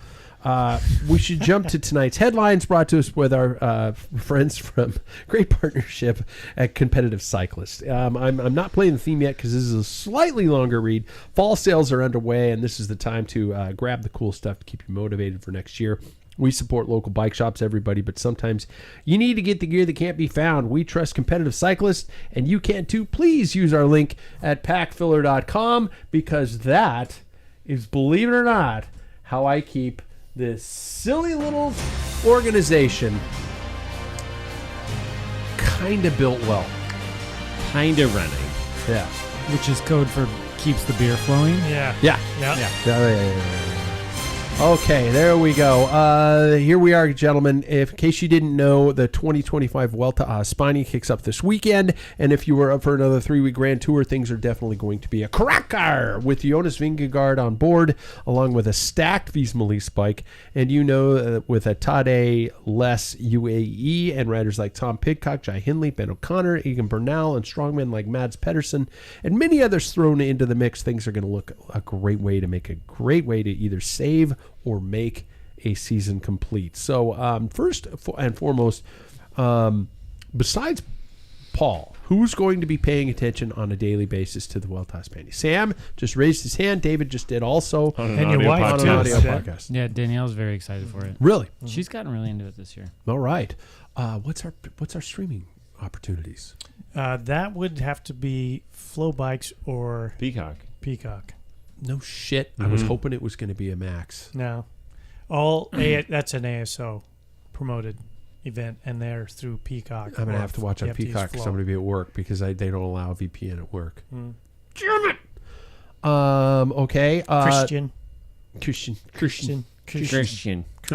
S3: we should jump to tonight's headlines, brought to us with our friends from Great Partnership at Competitive Cyclist. I'm not playing the theme yet because this is a slightly longer read. Fall sales are underway, and this is the time to grab the cool stuff to keep you motivated for next year. We support local bike shops, everybody, but sometimes you need to get the gear that can't be found. We trust Competitive Cyclists, and you can too. Please use our link at packfiller.com because that is, believe it or not, how I keep this silly little organization kind of built well.
S4: Kind of running.
S3: Yeah.
S2: Which is code for keeps the beer flowing.
S1: Yeah.
S3: Yeah.
S1: Yeah.
S3: Okay, there we go. Here we are, gentlemen. In case you didn't know, the 2025 Vuelta a España kicks up this weekend, and if you were up for another 3-week Grand Tour, things are definitely going to be a cracker with Jonas Vingegaard on board, along with a stacked Visma bike, and with a Tadej Les UAE and riders like Tom Pidcock, Jai Hindley, Ben O'Connor, Egan Bernal, and strongmen like Mads Pedersen, and many others thrown into the mix. Things are going to look a great way to either save or make a season complete. So first and foremost, besides Paul, who's going to be paying attention on a daily basis to the Vuelta a España? Sam just raised his hand. David just did also.
S1: And your wife,
S3: on an
S1: too.
S3: audio podcast.
S2: Yeah, Danielle's very excited for it.
S3: Really?
S2: She's gotten really into it this year.
S3: All right. What's our streaming opportunities?
S1: That would have to be Flow Bikes or
S4: Peacock.
S1: Peacock.
S3: No shit. I was hoping it was going to be a Max.
S1: No. That's an ASO promoted event, and they're through Peacock.
S3: I'm going to have to watch
S1: you
S3: on
S1: have to use
S3: Peacock because
S1: Flow.
S3: I'm going to be at work because they don't allow VPN at work.
S1: Mm.
S3: Damn it. Okay. Christian. I'm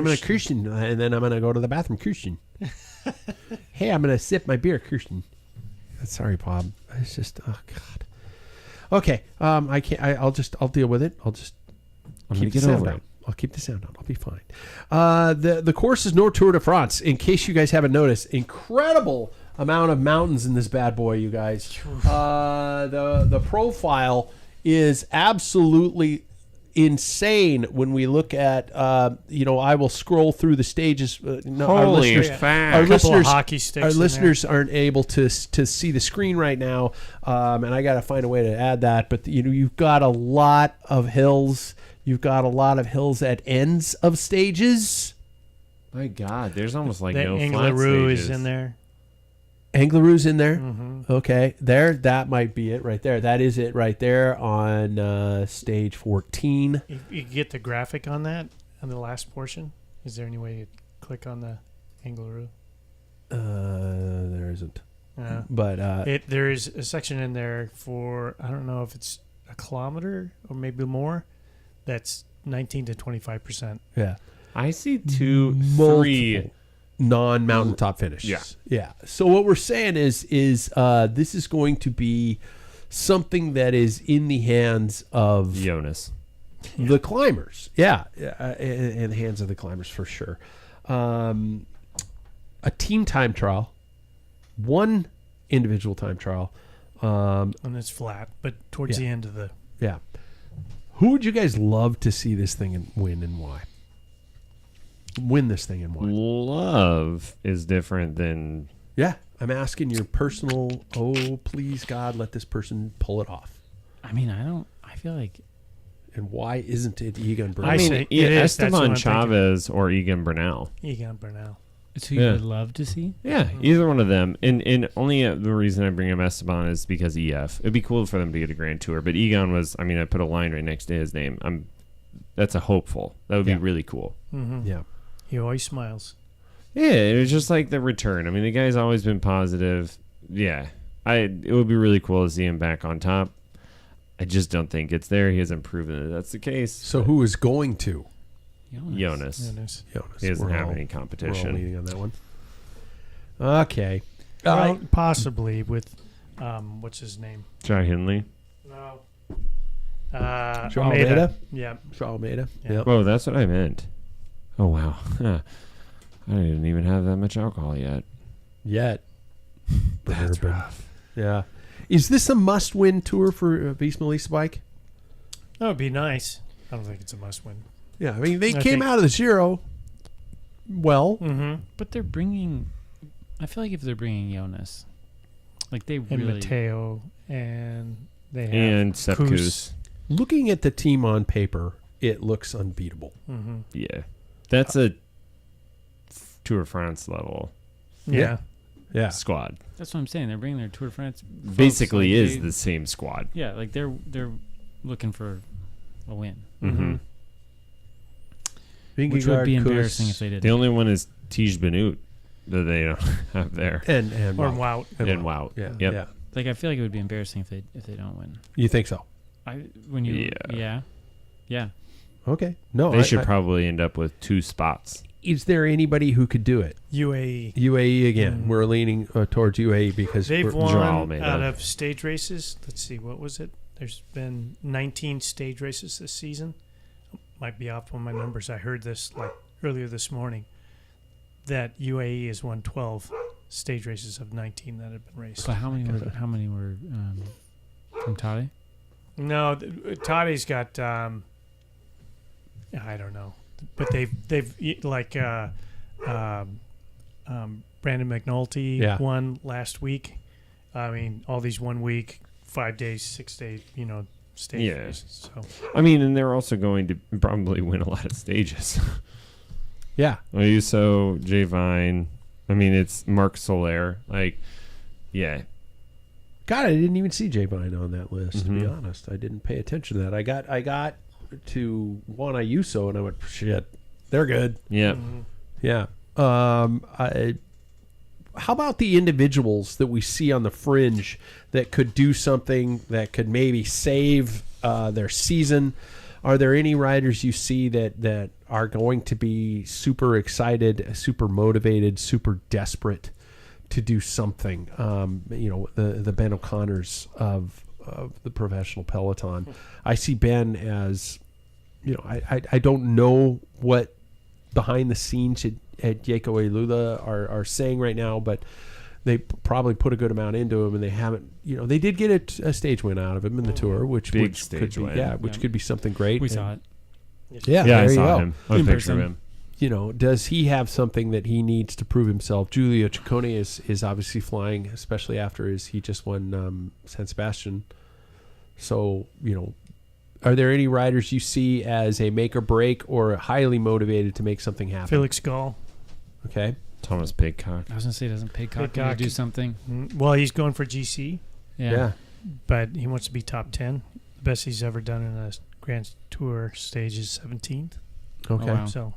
S3: going to Christian, and then I'm going to go to the bathroom. Christian. Hey, I'm going to sip my beer. Christian. Sorry, Bob. It's just, oh, God. Okay. I can't. I'll deal with it. I'm
S4: gonna get over it.
S3: I'll keep the sound on. I'll be fine. The course is no Tour de France. In case you guys haven't noticed, incredible amount of mountains in this bad boy, you guys. The profile is absolutely insane when we look at. I will scroll through the stages.
S4: Holy fat!
S3: Our
S1: couple
S3: listeners,
S1: of hockey sticks
S3: our
S1: in
S3: listeners aren't able to see the screen right now, and I got to find a way to add that. But you've got a lot of hills. You've got a lot of hills at ends of stages.
S4: My God, there's almost like
S1: The
S4: no flat
S1: Angleroo
S4: stages.
S1: is in there.
S3: Angleroo's in there.
S1: Mm-hmm.
S3: Okay, that might be it right there. That is it right there on stage 14.
S1: You get the graphic on that on the last portion. Is there any way you click on the Angleroo?
S3: There isn't.
S1: Yeah.
S3: But
S1: There is a section in there for, I don't know if it's a kilometer or maybe more, that's 19 to 25%.
S3: yeah,
S4: I see 2,
S3: multiple
S4: 3.
S3: non-mountaintop finishes. Yeah. So what we're saying is this is going to be something that is in the hands of
S4: Jonas.
S3: the climbers. Yeah, in the hands of the climbers for sure. A team time trial, one individual time trial.
S1: And it's flat, but towards
S3: Yeah.
S1: the end of the...
S3: Yeah. Who would you guys love to see this thing win and why? Win this thing and why?
S4: Love is different than
S3: Yeah, I'm asking your personal, oh, please, God, let this person pull it off.
S2: I mean, I feel like
S3: And why isn't it Egan Bernal?
S1: I say it is. That's what
S4: Esteban
S1: I'm
S4: Chavez or Egan Bernal.
S1: Egan Bernal.
S2: it's who you would love to see.
S4: Yeah, either one of them. And only the reason I bring up Esteban is because EF. It'd be cool for them to get a Grand Tour. But Egan was, I put a line right next to his name. That's a hopeful. That would be really cool.
S1: Mm-hmm.
S3: Yeah.
S1: He always smiles.
S4: Yeah, it was just like the return. The guy's always been positive. Yeah, it would be really cool to see him back on top. I just don't think it's there. He hasn't proven that that's the case.
S3: So who is going to?
S4: Jonas. He doesn't have any
S3: We're all
S4: competition.
S3: leaning on that one. Okay.
S1: Well, possibly with, what's his name?
S4: Jai Hindley.
S1: No.
S3: Joao
S1: Almeida.
S3: Almeida?
S1: Yeah.
S3: Joao Almeida.
S1: Yeah.
S3: Yep.
S4: Whoa, that's what I meant. Oh, wow. Huh. I didn't even have that much alcohol yet.
S3: That's rough. Yeah. Is this a must-win tour for Beast Melissa bike?
S1: That would be nice. I don't think it's a must-win.
S3: Yeah, I mean, they came out of the Giro well.
S1: Mm-hmm.
S2: But they're bringing... I feel like if they're bringing Jonas, like they
S1: And
S2: really...
S1: Matteo, and they have
S4: And Sepp
S1: Kuss.
S4: Kuss.
S3: Looking at the team on paper, it looks unbeatable.
S1: Mm-hmm.
S4: Yeah. That's a Tour de France level
S1: Yeah.
S3: Yeah.
S4: squad.
S2: That's what I'm saying. They're bringing their Tour de France... folks,
S4: Basically
S2: like,
S4: is
S2: they-
S4: the same squad.
S2: Yeah, like they're looking for a win.
S4: Mm-hmm.
S2: Which would be
S3: Vingegaard,
S2: embarrassing
S3: Kuss,
S2: if they didn't.
S4: The only one is Tige Benoot that they don't have there.
S3: and
S1: Or
S3: Wout.
S1: Wout.
S4: And Wout.
S3: Yeah.
S4: Yep.
S3: Yeah.
S2: Like I feel like it would be embarrassing if they don't win.
S3: You think so?
S2: Yeah.
S3: Okay. No,
S4: They should probably end up with 2 spots.
S3: Is there anybody who could do it?
S1: UAE.
S3: UAE again. We're leaning towards UAE because
S1: They've
S3: we're-
S1: won
S4: Joao Almeida.
S1: out of stage races. Let's see, what was it? There's been 19 stage races this season. Might be off on my numbers. I heard this like earlier this morning that UAE has won 12 stage races of 19 that have been raced.
S2: But how many were from Tade?
S1: No, Tade's got I don't know, but they've like Brandon McNulty won last week. I mean, all these 1 week, 5 days, 6 days, stage races. So
S4: I mean, and they're also going to probably win a lot of stages.
S3: Yeah.
S4: Ayuso, Jay Vine. I mean, it's Marc Soler. Like, yeah.
S3: God, I didn't even see Jay Vine on that list, to be
S4: Mhm.
S3: honest. I didn't pay attention to that. I got to Juan Ayuso, and I went, shit, they're good.
S4: Yeah.
S1: mhm.
S3: Yeah. How about the individuals that we see on the fringe that could do something that could maybe save their season? Are there any riders you see that are going to be super excited, super motivated, super desperate to do something? The Ben O'Connors of the professional peloton. I see Ben as, I don't know what behind the scenes at Jaco Elula are saying right now, but they probably put a good amount into him, and they haven't. They did get a stage win out of him in the tour, which
S4: Big
S3: could
S4: stage
S3: be,
S4: win.
S3: could be something great.
S2: We
S3: And,
S2: saw it.
S3: Yeah,
S4: Yeah, I
S3: there you
S4: saw
S3: go.
S4: him. A
S2: In
S4: picture of
S2: person.
S4: him.
S3: Does he have something that he needs to prove himself? Giulio Ciccone is obviously flying, especially after he just won San Sebastian. So, are there any riders you see as a make or break or highly motivated to make something happen?
S1: Felix Gall.
S3: Okay.
S4: Thomas Pigcock.
S2: I was gonna say, doesn't Paycock
S1: Paycock.
S2: do something?
S1: Well, he's going for GC,
S3: Yeah.
S1: but he wants to be top 10. The best he's ever done in a Grand Tour stage is 17th.
S3: Okay.
S2: Oh, wow.
S1: So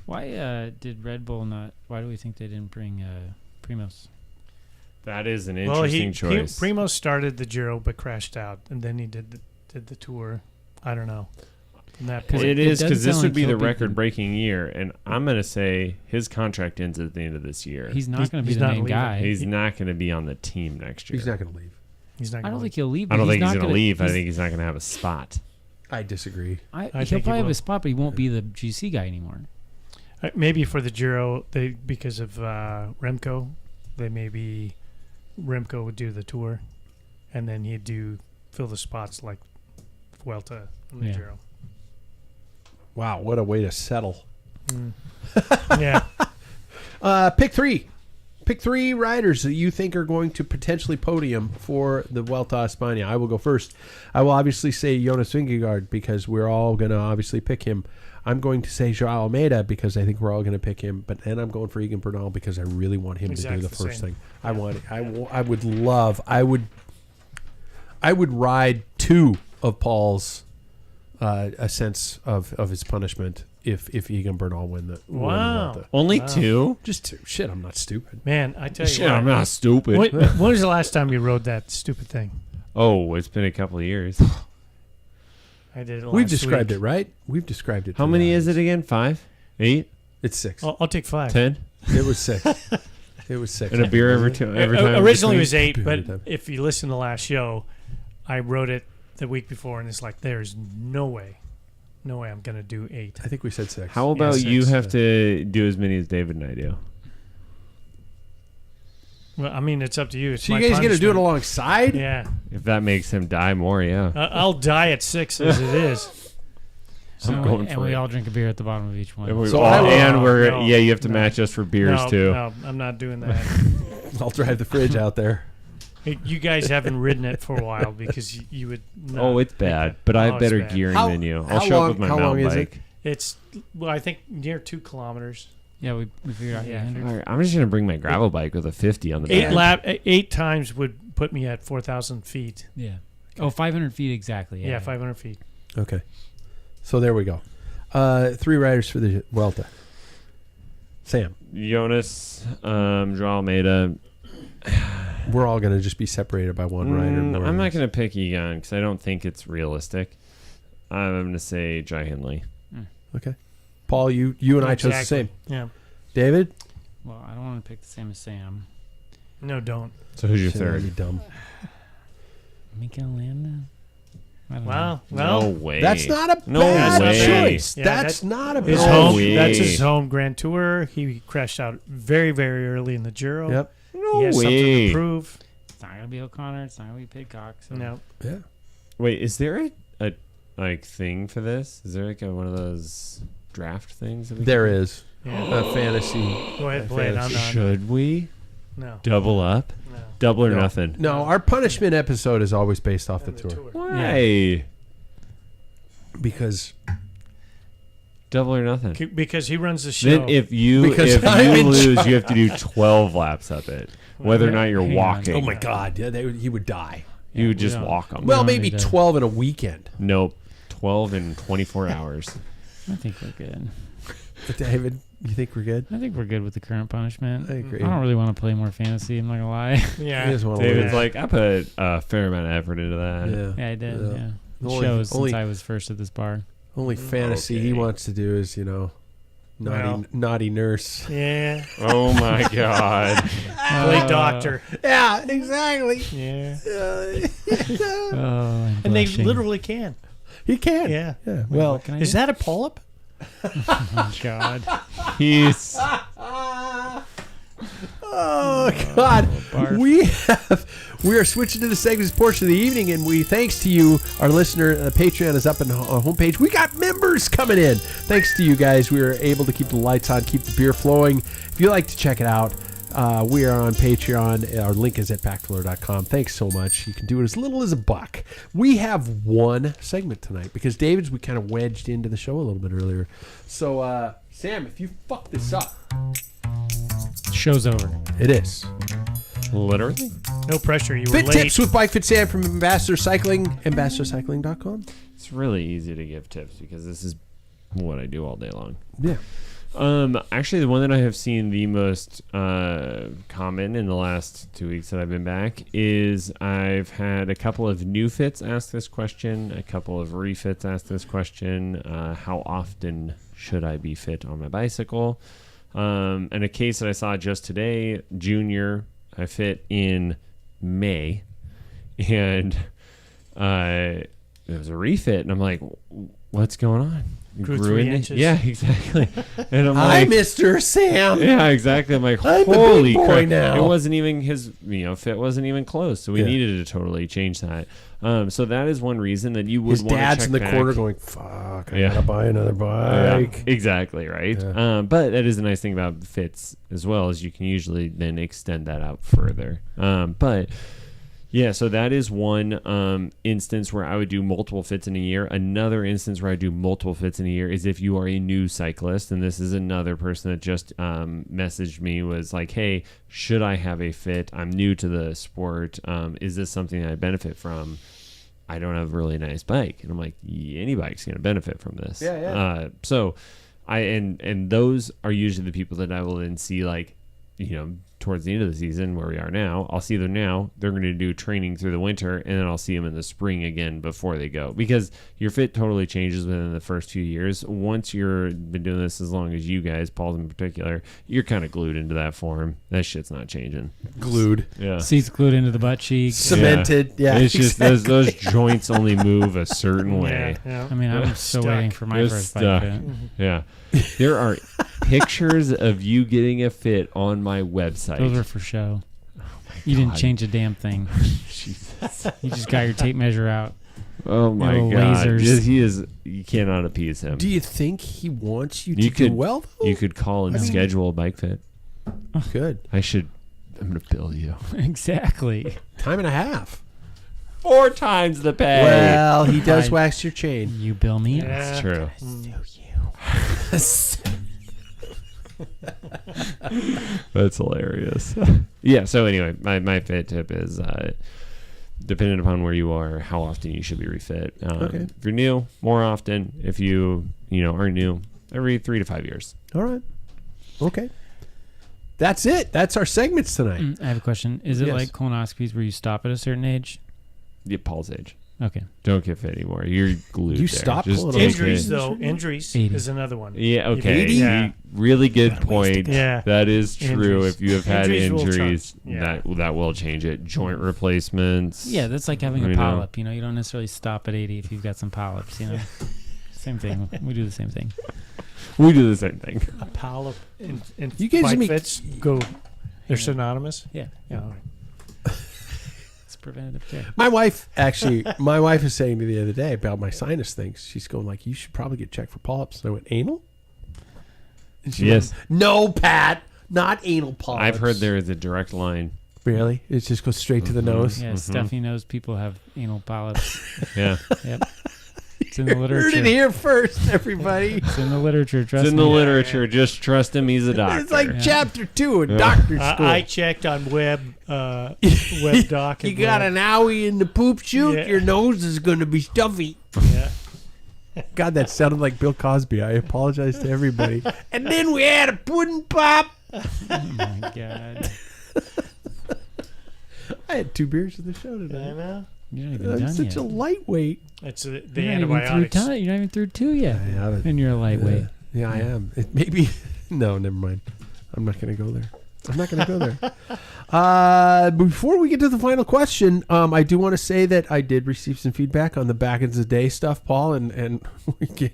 S2: Why did Red Bull not? Why do we think they didn't bring Primoz?
S4: That is an
S1: well,
S4: interesting choice.
S1: Primo started the Giro but crashed out, and then he did the tour. I don't know. From that point,
S4: It
S2: it
S4: is, because
S2: doesn't
S4: this
S2: sound
S4: would
S2: like
S4: be the
S2: he'll be-
S4: record-breaking year, and I'm going to say his contract ends at the end of this year.
S2: He's not going to be
S1: he's
S2: the
S1: not
S2: main
S1: leaving.
S2: guy.
S4: He's not going to be on the team next year.
S3: He's not going to leave.
S1: he's not.
S2: I don't
S1: going.
S2: think he'll leave.
S4: I don't
S2: but
S4: think he's
S2: not
S4: going to leave. I
S2: he's-
S4: think he's not going to have a spot.
S3: I disagree.
S2: He'll
S1: think he
S2: probably have
S1: will.
S2: a spot, but he won't be the GC guy anymore.
S1: Maybe for the Giro, because of Remco, Remco would do the tour, and then he'd fill the spots like Vuelta in the
S2: Yeah.
S1: Giro.
S3: Wow, what a way to settle.
S1: Yeah.
S3: Pick three. Pick 3 riders that you think are going to potentially podium for the Vuelta a España. I will go first. I will obviously say Jonas Vingegaard because we're all going to obviously pick him. I'm going to say Joao Almeida because I think we're all going to pick him. But then I'm going for Egan Bernal because I really want him to do the first thing. I would ride 2 of Paul's a sense of his punishment if Egan Bernal win the
S1: Wow.
S3: Vuelta.
S4: Only
S1: Wow.
S4: 2?
S3: Just 2. Shit, I'm not stupid.
S1: Man, I tell you
S4: Shit,
S1: what.
S4: I'm not stupid.
S1: When was the last time you rode that stupid thing?
S4: Oh, it's been a couple of years.
S1: I did it last
S3: We've described
S1: week.
S3: it, right? We've described it.
S4: How
S3: to
S4: many
S3: the
S4: is it
S3: audience.
S4: again? 5? 8?
S3: It's 6.
S1: I'll take 5.
S4: 10?
S3: It was 6. It was 6.
S4: And a beer every time.
S1: Originally it was
S3: between-
S1: 8, but
S3: every time.
S1: if you listen to the last show, I wrote it the week before, and it's like, there's no way no way I'm going to do 8.
S3: I think we said 6.
S4: How about
S1: six,
S4: you have to do as many as David and I do?
S1: Well, I mean, it's up to you. It's
S3: So you
S1: my
S3: guys going to do it
S1: punishment.
S3: alongside?
S1: Yeah.
S4: If that makes him die more, yeah.
S1: I'll die at 6 as it is.
S4: I'm going
S2: and
S4: for
S2: we
S4: it.
S2: all drink a beer at the bottom of each one.
S4: And,
S3: So I will-
S1: No,
S4: you have to
S1: no.
S4: match us for beers
S1: no,
S4: too.
S1: No, I'm not doing that.
S3: I'll drive the fridge out there.
S1: Hey, you guys haven't ridden it for a while because you would. No.
S4: Oh, it's bad, but I have
S1: it's
S4: better
S1: bad.
S4: gearing
S3: How-
S4: than you.
S3: how
S4: I'll show
S3: long-
S4: up with my
S3: how long
S4: mountain
S3: is it?
S4: bike.
S1: It's, well, I think near 2 kilometers.
S2: Yeah, we figured out
S1: Yeah.
S2: 800.
S4: All right, I'm just gonna bring my gravel bike with a 50 on the back.
S1: 8 times would put me at 4,000 feet.
S2: Yeah. Oh, 500 feet exactly.
S1: Yeah, 500 feet.
S3: Okay. So there we go. 3 riders for the Vuelta. Sam.
S4: Jonas, Joao Almeida.
S3: We're all going to just be separated by one rider. more or
S4: I'm not
S3: less.
S4: gonna pick Egon because I don't think it's realistic. I'm gonna say Jai Hindley.
S3: Okay. Paul, you and I chose the
S1: Exactly.
S3: same.
S1: Yeah.
S3: David?
S2: Well, I don't want to pick the same as Sam.
S1: No, don't.
S4: So who's your
S3: Shit, that'd
S4: third?
S3: be dumb.
S2: Mika Landa? I don't know.
S1: Well,
S4: No way.
S3: That's not a
S4: No
S3: bad
S4: way.
S3: choice.
S1: Yeah,
S3: that's not a
S1: His
S3: bad
S4: No
S1: home.
S4: way.
S1: That's his home Grand Tour. He crashed out very, very early in the Giro.
S3: Yep.
S4: No
S1: He has something
S4: way.
S1: to prove.
S2: It's not going to be O'Connor. It's not going to be Pidcock. So.
S1: No.
S3: Yeah.
S4: Wait, is there a like thing for this? Is there like one of those draft things? That we
S3: There
S4: can do?
S3: is
S1: Yeah.
S3: a fantasy.
S1: Go ahead, play it. I'm not.
S4: Should we
S1: No.
S4: double up?
S1: No.
S4: Double or
S3: No.
S4: nothing?
S3: No, our punishment episode is always based off the
S1: And the
S3: tour.
S4: Why?
S3: Because
S4: Double or nothing.
S1: Because he runs the show.
S4: Then
S3: Because I'm in
S4: lose,
S3: charge.
S4: you have to do 12 laps of it, whether or not you're
S2: Hang on.
S4: walking.
S3: oh my god, yeah, he would die.
S4: You would
S2: we
S4: just
S2: don't-
S4: walk them.
S3: Well,
S2: don't
S3: maybe
S2: need to-
S3: 12 in a weekend.
S4: Nope. 12 in 24 hours.
S2: I think we're good.
S3: But David, you think we're good?
S2: I think we're good with the current punishment.
S3: I agree.
S2: I don't really want to play more fantasy. I'm not going to lie.
S1: yeah.
S3: He doesn't want to
S4: David's
S3: lose.
S4: like, I put a fair amount of effort into that.
S3: Yeah.
S2: Yeah, I did.
S3: Yeah.
S2: Yeah. It
S3: Only-
S2: shows
S3: only-
S2: since I was first at this bar.
S3: Only fantasy he
S4: Okay.
S3: wants to do is,
S1: Well.
S3: naughty nurse.
S1: Yeah.
S4: Oh my God.
S1: Play doctor.
S3: Yeah, exactly.
S1: Yeah.
S2: Oh, I'm
S1: And they
S2: blushing.
S1: literally can.
S3: He can.
S1: Yeah.
S3: Yeah. Well,
S2: What can I
S1: Is
S2: do?
S1: that a polyp?
S2: Oh, God.
S4: He's
S3: oh god,
S2: barf.
S3: we are switching to the segments portion of the evening, and we thanks to you, our listener. Patreon is up on our homepage. We got members coming in. Thanks to you guys, we were able to keep the lights on, keep the beer flowing. If you like to check it out, we are on Patreon. Our link is at packfiller.com. Thanks so much. You can do it as little as $1. We have one segment tonight because David's we kind of wedged into the show a little bit earlier. So Sam, if you fuck this up,
S2: Show's over.
S3: it is.
S4: literally.
S1: No pressure. You were
S3: Fit
S1: late.
S3: tips with Bike Fit Sam from Ambassador Cycling, ambassadorcycling.com.
S4: It's really easy to give tips because this is what I do all day long.
S3: Yeah.
S4: Actually, the one that I have seen the most common in the last 2 weeks that I've been back is I've had a couple of new fits ask this question, a couple of refits ask this question. How often should I be fit on my bicycle? And a case that I saw just today, Junior, I fit in May, and it was a refit, and I'm like, what's going on? You
S1: Grew 3
S4: in it?
S1: inches.
S4: Yeah, exactly. And I'm
S3: Hi,
S4: like,
S3: Mr. Sam.
S4: yeah, exactly. I'm like,
S3: I'm the
S4: holy
S3: big boy
S4: crap!
S3: now.
S4: It wasn't even his, fit wasn't even close. So we
S3: Yeah.
S4: needed to totally change that. So that is one reason that you would
S3: His
S4: want to
S3: dad's
S4: check
S3: in the
S4: back.
S3: corner going, fuck, I
S4: Yeah.
S3: gotta buy another bike.
S4: Yeah, exactly right.
S3: Yeah.
S4: But that is the nice thing about fits as well, is you can usually then extend that out further. But yeah, so that is one instance where I would do multiple fits in a year. Another instance where I do multiple fits in a year is if you are a new cyclist, and this is another person that just messaged me, was like, hey, should I have a fit? I'm new to the sport. Is this something that I benefit from? I don't have a really nice bike. And I'm like, any bike's going to benefit from this. So and those are usually the people that I will then see, like, towards the end of the season where we are now, I'll see them now. They're going to do training through the winter, and then I'll see them in the spring again before they go. Because your fit totally changes within the first few years. Once you've been doing this as long as you guys, Paul in particular, you're kind of glued into that form. That shit's not changing.
S3: Glued.
S4: Yeah.
S2: Seats glued into the butt cheeks.
S3: Cemented. Yeah.
S4: It's just those joints only move a certain way.
S1: Yeah.
S2: I mean, I'm still
S1: Stuck.
S2: waiting for my
S4: They're
S2: first bike
S4: stuck.
S2: fit.
S4: Yeah. There are pictures of you getting a fit on my website.
S2: Those were for show. You didn't change a damn thing.
S4: Jesus.
S2: You just got your tape measure out.
S4: Oh my
S2: Little
S4: God.
S2: lasers.
S4: You cannot appease him.
S3: Do you think he wants you to
S4: You
S3: do
S4: could-
S3: well, though?
S4: You could call and schedule a bike fit.
S3: Good.
S4: I'm going to bill you.
S2: Exactly.
S3: Time and a half.
S4: 4 times the pay.
S3: Well, he does
S2: I-
S3: wax your chain.
S2: You bill me.
S4: That's true. That's hilarious. Yeah, so anyway, my fit tip is depending upon where you are, how often you should be refit.
S3: Okay.
S4: If you're new, more often. If you are new, every 3 to 5 years.
S3: All right. Okay. That's it. That's our segments tonight.
S2: I have a question. Is it
S3: Yes.
S2: like colonoscopies where you stop at a certain age?
S4: Yeah, Paul's age.
S2: Okay.
S4: Don't get fit anymore. You're glued.
S3: You
S4: there.
S3: stop
S4: Just
S3: pulling
S4: take
S1: Injuries,
S4: it.
S1: though. Injuries
S2: 80.
S1: is another one.
S4: Yeah, okay.
S3: 80?
S1: Yeah.
S4: Really good point.
S1: Yeah.
S4: That is true.
S1: Injuries.
S4: If you have had
S1: Injuries will
S4: injuries,
S1: change. Yeah.
S4: that will change it. Joint replacements.
S2: Yeah, that's like having a
S4: You know.
S2: polyp. You know, you don't necessarily stop at 80 if you've got some polyps, you know. Same thing. We do the same thing.
S4: We do the same thing.
S1: A polyp and
S3: You guys
S1: bike
S3: make-
S1: fits go. They're synonymous.
S2: Yeah.
S1: Yeah. all right.
S2: It's preventative care.
S3: My wife is saying to me the other day about my sinus things. She's going like, you should probably get checked for polyps. And I went, anal? And she
S4: Yes.
S3: went, no, Pat, not anal polyps.
S4: I've heard there is a direct line.
S3: Really? It just goes straight to the nose?
S2: Yeah, Steffi knows people have anal polyps.
S4: Yeah.
S2: Yep. It's in the
S3: Heard
S2: literature.
S3: it here first, everybody.
S2: It's in the literature. Trust
S4: It's in
S2: me.
S4: the literature. Just trust him. He's a doctor.
S3: It's like
S2: Yeah.
S3: chapter 2 in doctor school.
S1: I checked on web doc.
S3: you
S1: and
S3: got
S1: web.
S3: an owie in the poop chute,
S1: Yeah.
S3: your nose is going to be stuffy.
S1: Yeah.
S3: God, that sounded like Bill Cosby. I apologize to everybody. And then we had a pudding pop.
S2: Oh my God.
S3: I had 2 beers for the show
S1: I
S3: today.
S1: know.
S2: You're not even
S3: I'm
S2: done
S3: such
S2: yet.
S3: a lightweight.
S1: It's the
S2: You're not even through
S1: antibiotics.
S2: You're not even through 2 yet. And you're a lightweight.
S3: Yeah, I am. Maybe. No, never mind. I'm not going to go there. I'm not going to go there. Before we get to the final question, I do want to say that I did receive some feedback on the back of the day stuff, Paul, and we can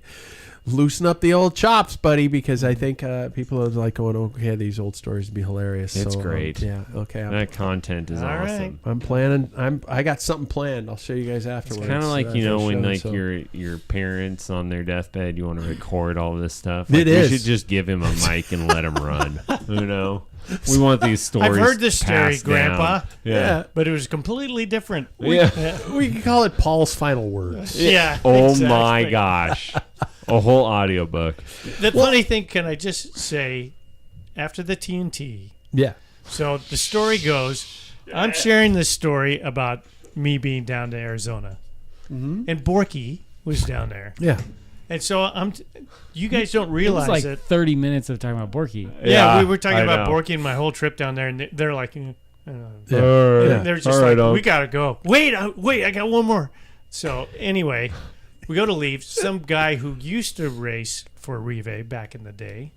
S3: loosen up the old chops, buddy, because I think people are like going, okay, these old stories would be hilarious.
S4: It's
S3: So,
S4: great.
S3: yeah. Okay.
S4: That content is
S1: All right.
S4: awesome.
S3: I'm planning. I got something planned. I'll show you guys afterwards.
S4: It's kind of like,
S3: after
S4: when
S3: the
S4: like
S3: show, so.
S4: your parents on their deathbed, you want to record all this stuff.
S3: It
S4: Like,
S3: is.
S4: We should just give him a mic and let him run. We want these stories.
S1: I've heard this story,
S4: passed down.
S1: Grandpa,
S4: Yeah.
S1: but it was completely different.
S4: Yeah.
S3: We can call it Paul's final words.
S1: Yeah.
S4: Oh
S1: exactly.
S4: my gosh. A whole audiobook.
S1: The funny thing, can I just say, after the TNT,
S3: Yeah.
S1: so the story goes, I'm sharing this story about me being down to Arizona, and Borky was down there,
S3: Yeah.
S1: and so you guys don't
S2: It was
S1: realize
S2: like
S1: it.
S2: 30 minutes of talking about Borky.
S1: Yeah, we were talking
S4: I
S1: about
S4: know.
S1: Borky and my whole trip down there, and they're like,
S3: Yeah.
S1: they're just
S4: All right,
S1: like,
S4: Unc.
S1: we gotta go. Wait, I got one more. So anyway, we go to leave. Some guy who used to race for Arrivee back in the day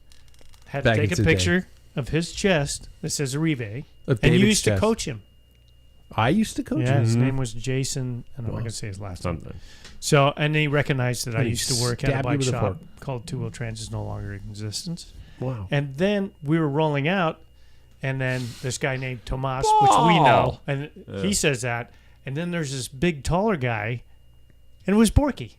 S1: had
S3: Back
S1: to take
S3: in
S1: a
S3: the day.
S1: picture of his chest that says Arrivee,
S3: Of
S1: and you
S3: David's
S1: used to
S3: chest.
S1: coach him.
S3: I used to coach
S1: Yeah,
S3: him.
S1: his name was Jason, and I'm not gonna say his last name.
S4: Something.
S1: So, and he recognized that I
S3: And he
S1: used to work at a
S3: stabbed you
S1: bike
S3: with a
S1: shop
S3: fork.
S1: called Two Wheel Trans is no longer in existence.
S3: Wow.
S1: And then we were rolling out, and then this guy named Tomas, which we know, and he says that. And then there's this big, taller guy, and it was Borky.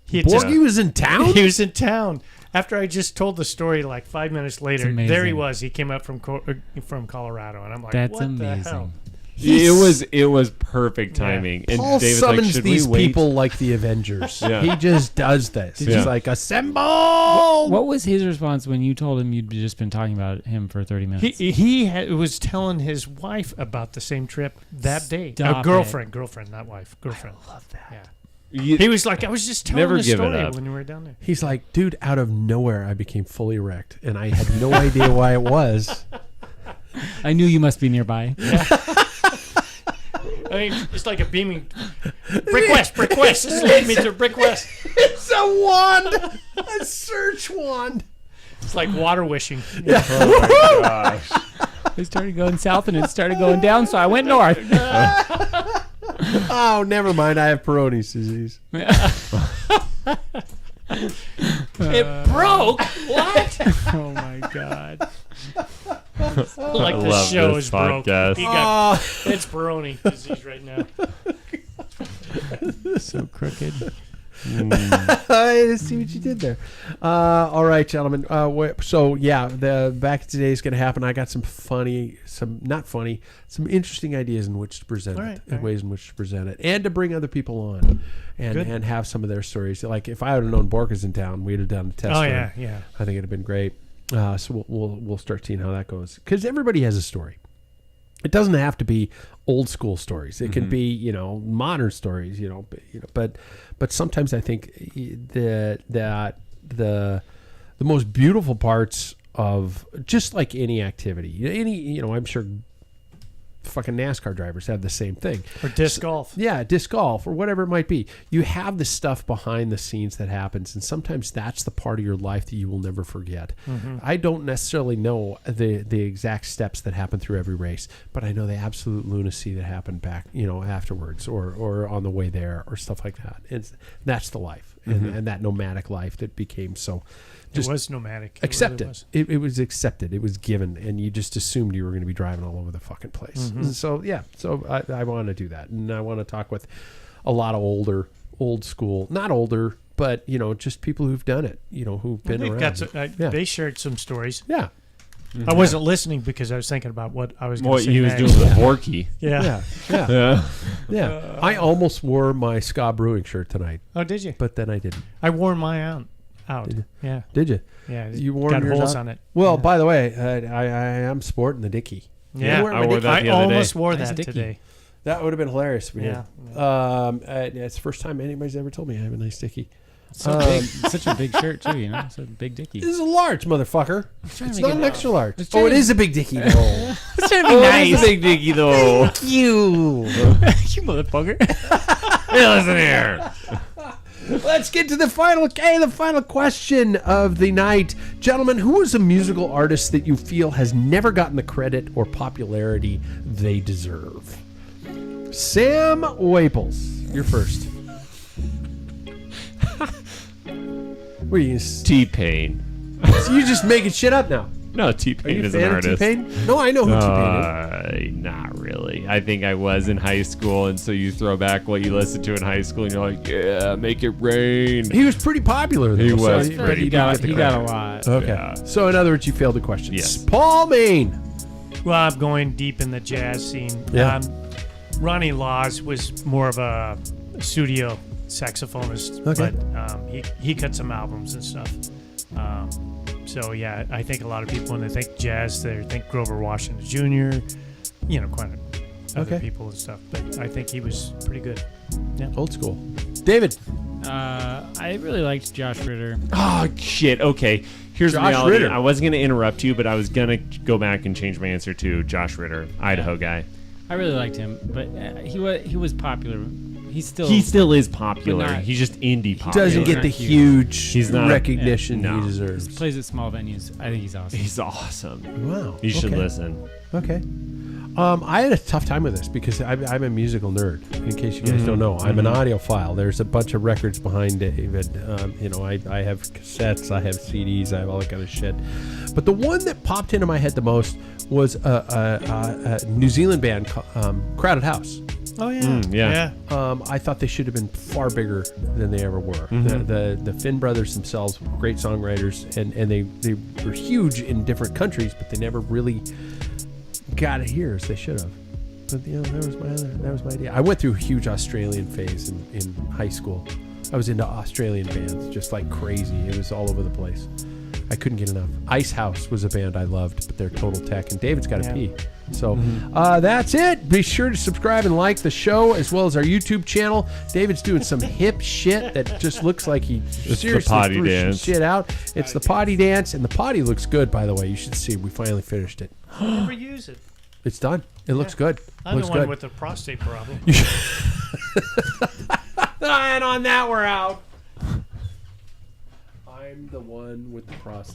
S1: He had
S3: Borky was in town?
S1: he was in town. After I just told the story, like 5 minutes later,
S2: amazing.
S1: there he was. He came up from Colorado, and I'm like,
S2: That's
S1: what the hell?
S2: amazing.
S4: It was perfect timing. And
S3: Paul
S4: David's like,
S3: summons
S4: should
S3: these
S4: we wait?
S3: people like the Avengers.
S4: Yeah.
S3: He just does this. He's
S4: Yeah.
S3: like, assemble!
S2: What was his response when you told him you'd just been talking about him for 30 minutes?
S1: He was telling his wife about the same trip that day.
S2: Stop
S1: Girlfriend, not wife. Girlfriend. I love that. Yeah. He was like, I was just telling
S4: Never
S1: the
S4: give it
S1: story
S4: up.
S1: when we were down there.
S3: He's like, dude, out of nowhere, I became fully erect. And I had no idea why it was.
S2: I knew you must be nearby.
S1: I mean, it's like a beaming Brick West. This is leading me to Brick West.
S3: It's a wand, a search wand.
S1: It's like water wishing.
S4: Oh my gosh.
S2: It started going south and it started going down, so I went north.
S3: Oh, never mind. I have Peyronie's disease.
S1: It broke. What?
S2: Oh my God.
S1: Like
S4: I
S1: the
S4: love
S1: show
S4: this
S1: is broke.
S4: podcast.
S1: It's Peyronie disease right now.
S2: So crooked.
S3: I see what you did there. All right, gentlemen. So yeah, the back today is going to happen. I got some interesting ideas in which to present it, and ways in which to present it, and to bring other people on, and have some of their stories. Like if I would have known Borka's in town, we'd have done a test.
S1: Yeah.
S3: I think it'd have been great. So we'll start seeing how that goes, because everybody has a story. It doesn't have to be old school stories. It can be modern stories. But sometimes I think that the most beautiful parts of just like any activity, I'm sure fucking NASCAR drivers have the same thing.
S1: Or disc golf.
S3: Yeah, disc golf or whatever it might be. You have the stuff behind the scenes that happens, and sometimes that's the part of your life that you will never forget. I don't necessarily know the exact steps that happen through every race, but I know the absolute lunacy that happened back, afterwards or on the way there or stuff like that. And that's the life, and that nomadic life that became so.
S1: It was nomadic.
S3: Accepted. It was accepted. It was given, and you just assumed you were going to be driving all over the fucking place. So I want to do that, and I want to talk with a lot of old school, not older, but just people who've done it. Who've been around.
S1: They shared some stories.
S3: Yeah.
S1: I wasn't listening because I was thinking about what I was going to say.
S4: What you was
S1: next.
S4: doing with Borky.
S3: Yeah. I almost wore my Ska Brewing shirt tonight.
S1: Oh, did you?
S3: But then I didn't.
S1: I wore mine out. Yeah.
S3: Did you?
S1: Yeah.
S3: You wore
S1: got
S3: yours
S1: holes
S3: out?
S1: on it.
S3: Well, by the way, I am sporting the Dickie.
S1: Yeah.
S4: I wore that the other
S1: almost
S4: day.
S1: wore
S2: Nice
S1: that
S2: Dickie.
S1: today.
S3: That would have been hilarious.
S1: Yeah.
S3: It's the first time anybody's ever told me I have a nice Dickie.
S2: So big, such a big shirt too, So big Dickie.
S3: This is a large, motherfucker. It's
S2: to
S3: not
S2: make
S3: an
S2: it-
S3: extra large.
S2: Let's
S3: Oh,
S2: try
S3: it
S2: to-
S3: is a big Dickie, though.
S2: It's trying to be nice.
S4: Big Dicky though.
S3: Thank you.
S2: You motherfucker.
S4: Hey, listen here.
S3: Let's get to the final question of the night. Gentlemen, who is a musical artist that you feel has never gotten the credit or popularity they deserve? Sam Waples, you're first. What are you?
S4: T-Pain.
S3: So you're just making shit up now.
S4: No,
S3: Are
S4: T-Pain
S3: you a
S4: is an
S3: fan of
S4: artist.
S3: T-Pain? No, I know who T-Pain is.
S4: Not really. I think I was in high school, and so you throw back what you listened to in high school, and you're like, yeah, make it rain.
S3: He was pretty popular, though.
S4: He was
S3: so
S4: pretty
S2: He got a lot.
S3: Okay.
S4: Yeah.
S3: So, in other words, you failed the question.
S4: Yes.
S3: Paul Main.
S1: Well, I'm going deep in the jazz scene.
S3: Yeah.
S1: Ronnie Laws was more of a studio saxophonist,
S3: Okay.
S1: but he cut some albums and stuff. So yeah, I think a lot of people when they think jazz, they think Grover Washington Jr. Quite other people and stuff. But I think he was pretty good. Yeah.
S3: Old school. David.
S2: I really liked Josh Ritter.
S4: Oh, shit. Okay. Here's the
S3: Josh
S4: reality.
S3: Ritter.
S4: I wasn't going to interrupt you, but I was going to go back and change my answer to Josh Ritter, Idaho guy.
S2: I really liked him, but he was popular.
S4: He still is popular.
S2: But not-
S4: He's just indie popular.
S3: Doesn't get
S2: not
S3: the
S2: huge.
S3: huge
S4: not-
S3: recognition
S4: no.
S3: he deserves.
S2: Plays at small venues. I think he's awesome.
S4: He's awesome.
S3: Wow.
S4: You should
S3: Okay.
S4: listen.
S3: Okay. I had a tough time with this because I'm a musical nerd. In case you guys don't know, I'm an audiophile. There's a bunch of records behind David. I have cassettes, I have CDs, I have all that kind of shit. But the one that popped into my head the most was a New Zealand band called Crowded House.
S1: Oh yeah.
S4: Yeah.
S3: I thought they should have been far bigger than they ever were. The Finn brothers themselves were great songwriters, and they were huge in different countries, but they never really got it here as they should have. But that was my idea. I went through a huge Australian phase in high school. I was into Australian bands just like crazy. It was all over the place. I couldn't get enough. Ice House was a band I loved, but they're total tech. And David's got to pee. So that's it. Be sure to subscribe and like the show as well as our YouTube channel. David's doing some hip shit that just looks like he seriously
S4: potty
S3: threw some
S4: dance.
S3: shit out. It's the potty dance, and the potty looks good, by the way. You should see. We finally finished it.
S1: I never use it.
S3: It's done. It looks good.
S1: I'm
S3: Looks
S1: the one
S3: good.
S1: with the prostate problem.
S3: And on that, we're out. I'm the one with the prostate.